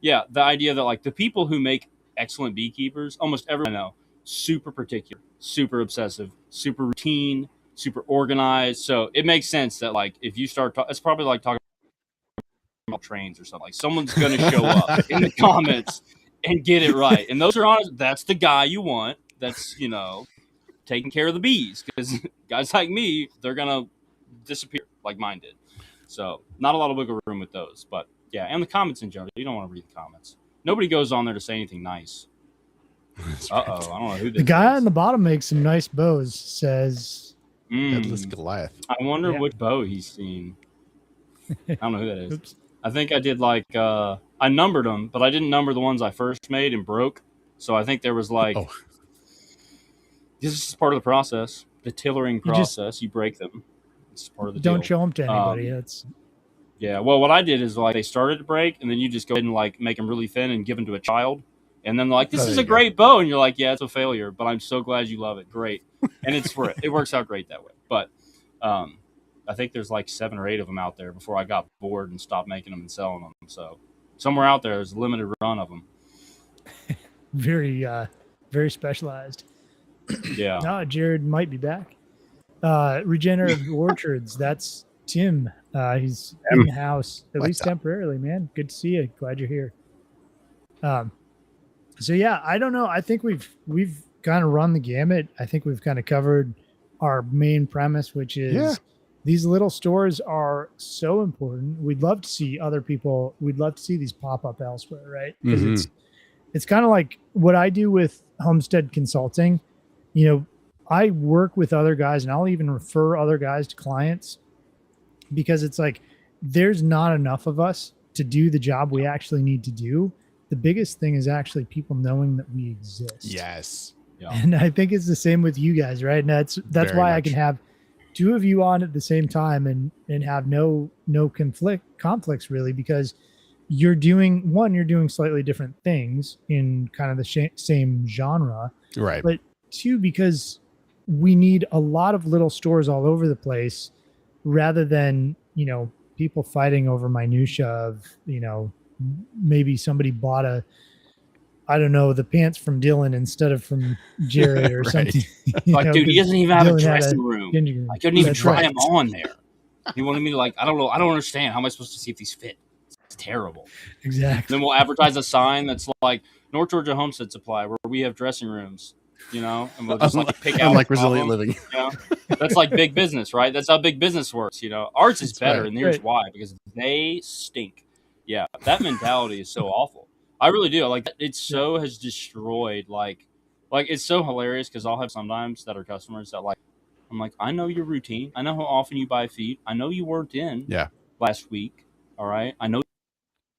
yeah. The idea that like the people who make excellent beekeepers, almost everyone I know, super particular, super obsessive, super routine, super organized. So it makes sense that like if you start, it's probably like talking about trains or something. Like someone's going to show up in the comments and get it right. And those are honest. That's the guy you want. That's, you know, taking care of the bees, because guys like me, they're going to disappear like mine did. So not a lot of wiggle room with those, but yeah. And the comments in general, you don't want to read the comments. Nobody goes on there to say anything nice. I don't know who this The guy is. on the bottom makes some nice bows. Says Headless Goliath. I wonder Yeah. which bow he's seen. I don't know who that is. Oops. I think I did like I numbered them, but I didn't number the ones I first made and broke. So I think there was like this is part of the process, the tillering process. You break them. It's part of the Don't deal. show them to anybody. That's Yeah. Well, what I did is like they started to break, and then you just go ahead and like make them really thin and give them to a child, and then like, this is a great bow, and you're like, yeah, it's a failure, but I'm so glad you love it. Great, and it's for it. It works out great that way. But I think there's like 7 or 8 of them out there before I got bored and stopped making them and selling them. So somewhere out there's a limited run of them. very, very specialized. Yeah. No, Jared might be back. Regenerative Orchards. That's Tim. He's in the house, at least temporarily, man. Good to see you. Glad you're here. So yeah, I don't know. I think we've kind of run the gamut. I think we've kind of covered our main premise, which is these little stores are so important. We'd love to see other people. We'd love to see these pop up elsewhere, right? Because it's kind of like what I do with Homestead Consulting. You know, I work with other guys, and I'll even refer other guys to clients, because it's like there's not enough of us to do the job we actually need to do. The biggest thing is actually people knowing that we exist. Yes. Yeah. And I think it's the same with you guys, right? And that's Very why much. I can have 2 of you on at the same time and have no conflicts really, because you're doing slightly different things in kind of the same genre, Right. but 2, because we need a lot of little stores all over the place, rather than, you know, people fighting over minutia of, you know, maybe somebody bought the pants from Dillon instead of from Jared or something. Like, dude, he doesn't even have Dillon a had dressing room. I couldn't even try him on there. He wanted me to like, I don't know. I don't understand. How am I supposed to see if these fit? It's terrible. Exactly. Then we'll advertise a sign that's like North Georgia Homestead Supply, where we have dressing rooms, you know, and we'll just like pick out like Resilient Living. You know? That's like big business, right? That's how big business works. You know, ours is better, and here's why: because they stink. Yeah, that mentality is so awful. I really do. Like, it so has destroyed. Like it's so hilarious, because I'll have sometimes that are customers that like, I'm like, I know your routine. I know how often you buy feed. I know you weren't in last week. All right, I know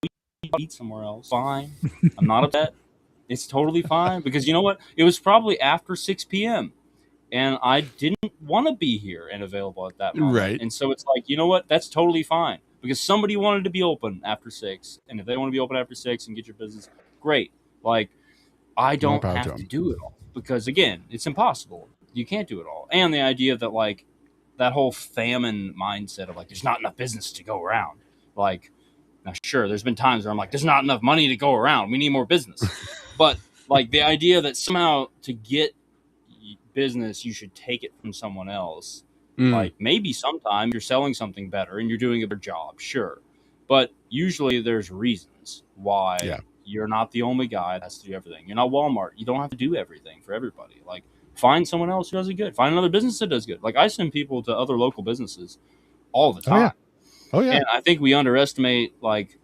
you eat somewhere else. Fine, I'm not upset. It's totally fine, because you know what? It was probably after 6 p.m. and I didn't want to be here and available at that moment. Right. And so it's like, you know what? That's totally fine, because somebody wanted to be open after 6. And if they want to be open after 6 and get your business, great. Like, I don't have to do it all, because again, it's impossible. You can't do it all. And the idea that like that whole famine mindset of like, there's not enough business to go around. Like, now sure, there's been times where I'm like, there's not enough money to go around. We need more business. But like the idea that somehow to get business, you should take it from someone else. Like, maybe sometime you're selling something better and you're doing a better job, sure. But usually there's reasons why you're not the only guy that has to do everything. You're not Walmart. You don't have to do everything for everybody. Like, find someone else who does it good. Find another business that does good. Like, I send people to other local businesses all the time. Oh yeah. And I think we underestimate like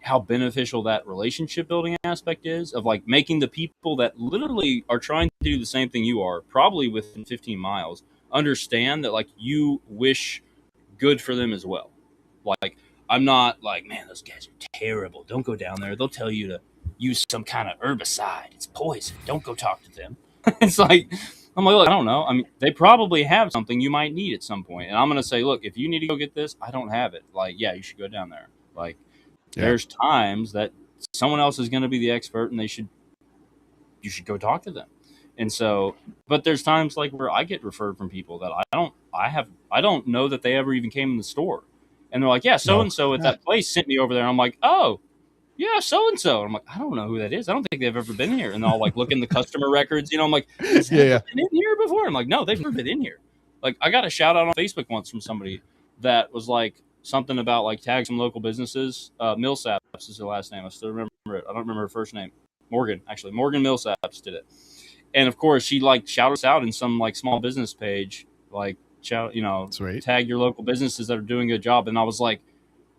how beneficial that relationship building aspect is, of like making the people that literally are trying to do the same thing you are, probably within 15 miles, understand that like you wish good for them as well. Like, I'm not like, man, those guys are terrible. Don't go down there. They'll tell you to use some kind of herbicide. It's poison. Don't go talk to them. It's like, I'm like, look, I don't know. I mean, they probably have something you might need at some point. And I'm going to say, look, if you need to go get this, I don't have it. Like, yeah, you should go down there. Like, there's times that someone else is going to be the expert, and you should go talk to them. And so, but there's times like where I get referred from people that I don't know that they ever even came in the store. And they're like, yeah, so-and-so at that place sent me over there. I'm like, oh, yeah, so and so. I'm like, I don't know who that is. I don't think they've ever been here. And I'll like look in the customer records. I'm like, has that Yeah, ever yeah. been in here before? I'm like, no, they've never been in here. Like, I got a shout out on Facebook once from somebody that was like something about like tag some local businesses. Millsaps is her last name. I still remember it. I don't remember her first name. Morgan, actually. Morgan Millsaps did it. And of course, she like shouted us out in some like small business page, like shout, Sweet. tag your local businesses that are doing a good job. And I was like,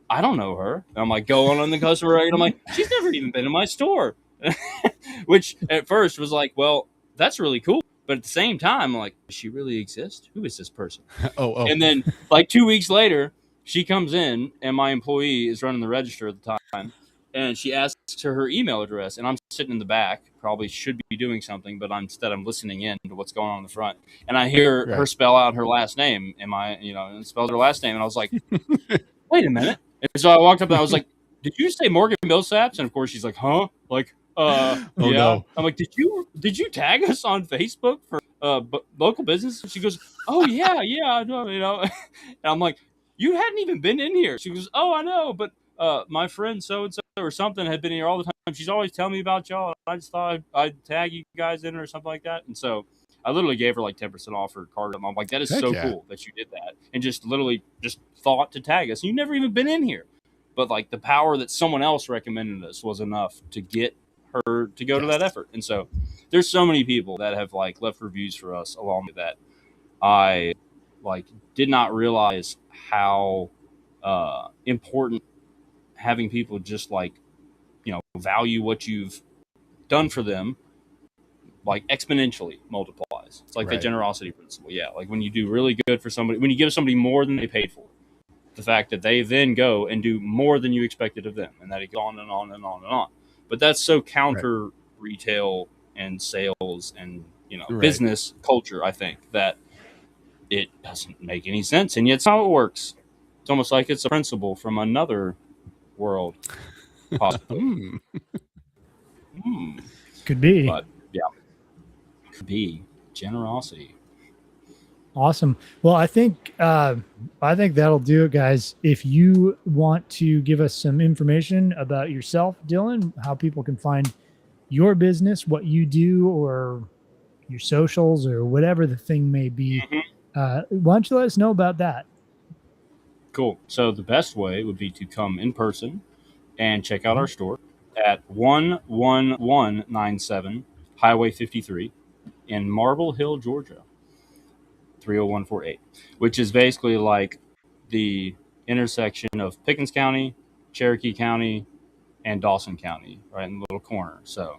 I don't know her. And I'm like going on the customer rate. I'm like, she's never even been in my store, which at first was like, well, that's really cool. But at the same time, I'm like, does she really exist? Who is this person? Oh. And then like 2 weeks later, she comes in and my employee is running the register at the time. And she asks her email address. And I'm sitting in the back, probably should be doing something, but instead I'm listening in to what's going on in the front. And I hear her Right. spell out her last name. And spells her last name. And I was like, wait a minute. And so I walked up and I was like, did you say Morgan Millsaps? And of course she's like, huh? Like, Oh yeah. no. I'm like, did you tag us on Facebook for local business? She goes, oh yeah, I know, And I'm like, you hadn't even been in here. She goes, oh, I know, but my friend so and so or something had been here all the time. She's always telling me about y'all. I just thought I'd tag you guys in or something like that. And so I literally gave her like 10% off her card. I'm like, that is Heck so yeah. cool that you did that and just literally just thought to tag us. You've never even been in here. But like the power that someone else recommended us was enough to get her to go to that effort. And so there's so many people that have like left reviews for us along with that. I like did not realize how important having people just like, value what you've done for them like exponentially multiplies. It's like the Right. generosity principle. Yeah. Like when you do really good for somebody, when you give somebody more than they paid for, the fact that they then go and do more than you expected of them, and that it goes on and on and on and on. But that's so counter retail and sales and Right. business culture, I think, that it doesn't make any sense. And yet it's how it works. It's almost like it's a principle from another world, possibly. Could be. But yeah, could be generosity. Awesome. Well, I think that'll do it, guys. If you want to give us some information about yourself, Dylan, how people can find your business, what you do, or your socials, or whatever the thing may be, why don't you let us know about that? Cool. So the best way would be to come in person and check out our store at 11197 Highway 53 in Marble Hill, Georgia, 30148, which is basically like the intersection of Pickens County, Cherokee County, and Dawson County, right in the little corner. So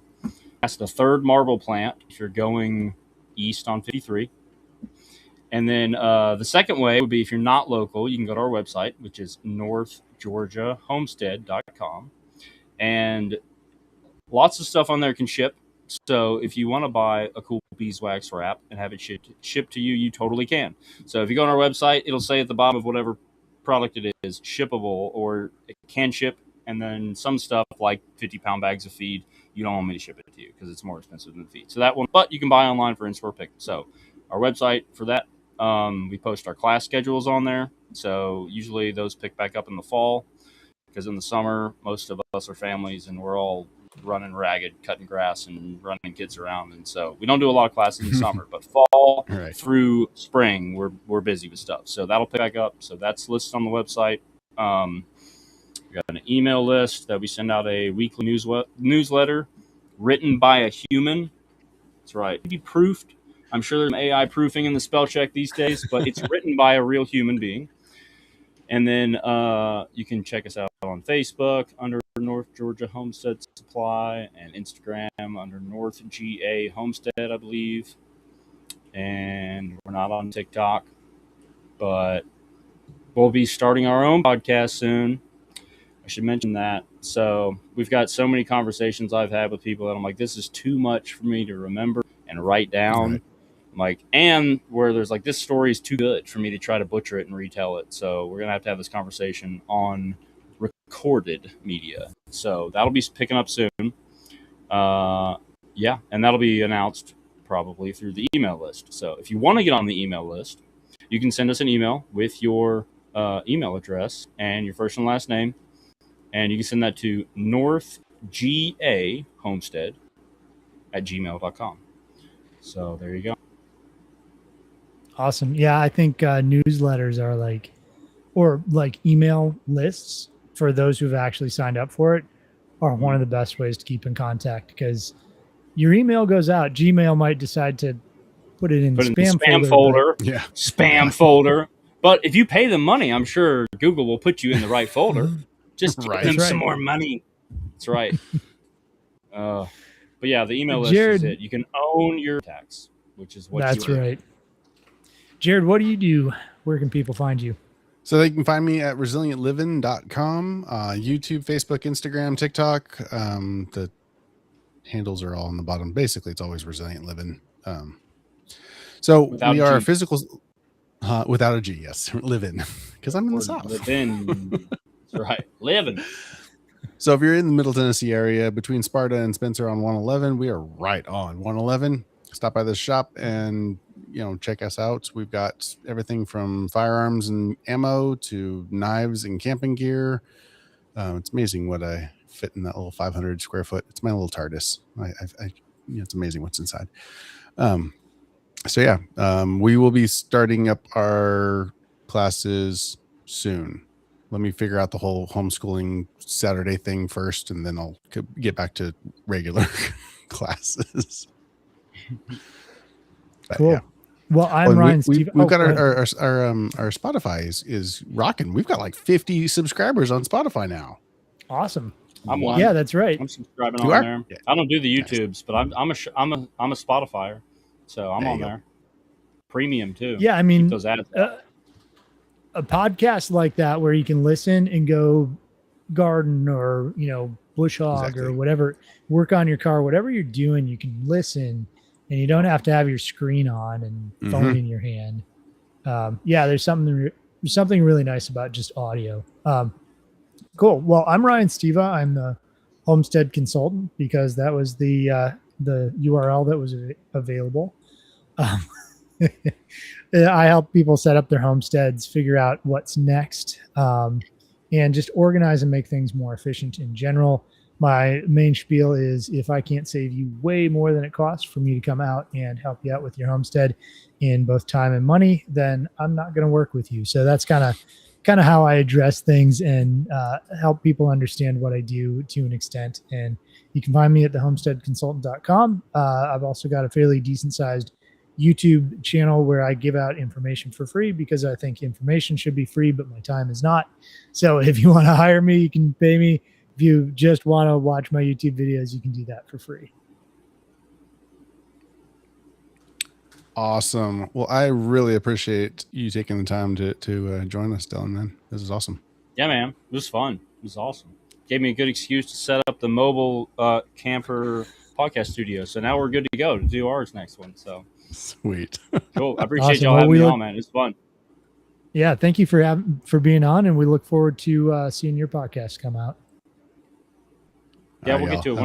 that's the third marble plant if you're going east on 53. And then the second way would be if you're not local, you can go to our website, which is northgeorgiahomestead.com. And lots of stuff on there can ship. So if you want to buy a cool beeswax wrap and have it shipped to you, you totally can. So if you go on our website, it'll say at the bottom of whatever product it is, shippable, or it can ship. And then some stuff like 50-pound bags of feed, you don't want me to ship it to you because it's more expensive than feed. So that one, but you can buy online for in-store pick. So our website for that, we post our class schedules on there. So usually those pick back up in the fall because in the summer, most of us are families and we're all running ragged, cutting grass and running kids around. And so we don't do a lot of classes in the summer, but fall through spring, we're busy with stuff. So that'll pick back up. So that's listed on the website. We got an email list that we send out a weekly newsletter written by a human. That's right. Be proofed. I'm sure there's AI proofing in the spell check these days, but it's written by a real human being. And then you can check us out on Facebook under North Georgia Homestead Supply and Instagram under North GA Homestead, I believe. And we're not on TikTok, but we'll be starting our own podcast soon. I should mention that. So we've got so many conversations I've had with people that I'm like, this is too much for me to remember and write down. Right. Like, and where there's like, this story is too good for me to try to butcher it and retell it. So we're going to have this conversation on recorded media. So that'll be picking up soon. Yeah. And that'll be announced probably through the email list. So if you want to get on the email list, you can send us an email with your email address and your first and last name. And you can send that to northgahomestead@gmail.com. So there you go. Awesome. Yeah, I think newsletters are like email lists for those who've actually signed up for it are one of the best ways to keep in contact, because your email goes out. Gmail might decide to put it in the spam folder. Yeah. Spam folder. But if you pay them money, I'm sure Google will put you in the right folder. Just give them some more money. That's right. But yeah, the email list is it. You can own your tax, which is what that's right. Jared, what do you do? Where can people find you? So they can find me at resilientliving.com, YouTube, Facebook, Instagram, TikTok. The handles are all on the bottom. Basically, it's always Resilient Living. So without we are physical, without a G, yes, living, because I'm in the South. Living. That's right, living. So if you're in the Middle Tennessee area between Sparta and Spencer on 111, we are right on 111. Stop by the shop and check us out. We've got everything from firearms and ammo to knives and camping gear. It's amazing what I fit in that little 500 square foot. It's my little TARDIS. It's amazing what's inside. We will be starting up our classes soon. Let me figure out the whole homeschooling Saturday thing first, and then I'll get back to regular classes. But, cool. Yeah. Well, I'm Ryan. We've got our Spotify is rocking. We've got like 50 subscribers on Spotify now. Awesome. I'm one. Yeah, that's right. I'm subscribing on there. Yeah. I don't do the YouTubes, but I'm a Spotifyer, so I'm on there. Premium too. Yeah, I mean, those ads. A podcast like that where you can listen and go garden or bush hog or whatever, work on your car, whatever you're doing, you can listen. And you don't have to have your screen on and phone in your hand. There's something really nice about just audio. Cool. Well, I'm Ryan Steva. I'm the Homestead consultant because that was the URL that was available. I help people set up their homesteads, figure out what's next, and just organize and make things more efficient in general. My main spiel is if I can't save you way more than it costs for me to come out and help you out with your homestead in both time and money, then I'm not going to work with you. So that's kind of how I address things and help people understand what I do to an extent. And you can find me at thehomesteadconsultant.com. I've also got a fairly decent sized YouTube channel where I give out information for free because I think information should be free, but my time is not. So if you want to hire me, you can pay me. If you just want to watch my YouTube videos, you can do that for free. Awesome. Well, I really appreciate you taking the time to join us, Dillon, man. This is awesome. Yeah, man. It was fun. It was awesome. Gave me a good excuse to set up the mobile camper podcast studio. So now we're good to go to do ours next one. So sweet. Cool. I appreciate y'all having me on, man. It's fun. Yeah, thank you for being on, and we look forward to seeing your podcast come out. Yeah, we'll get to it.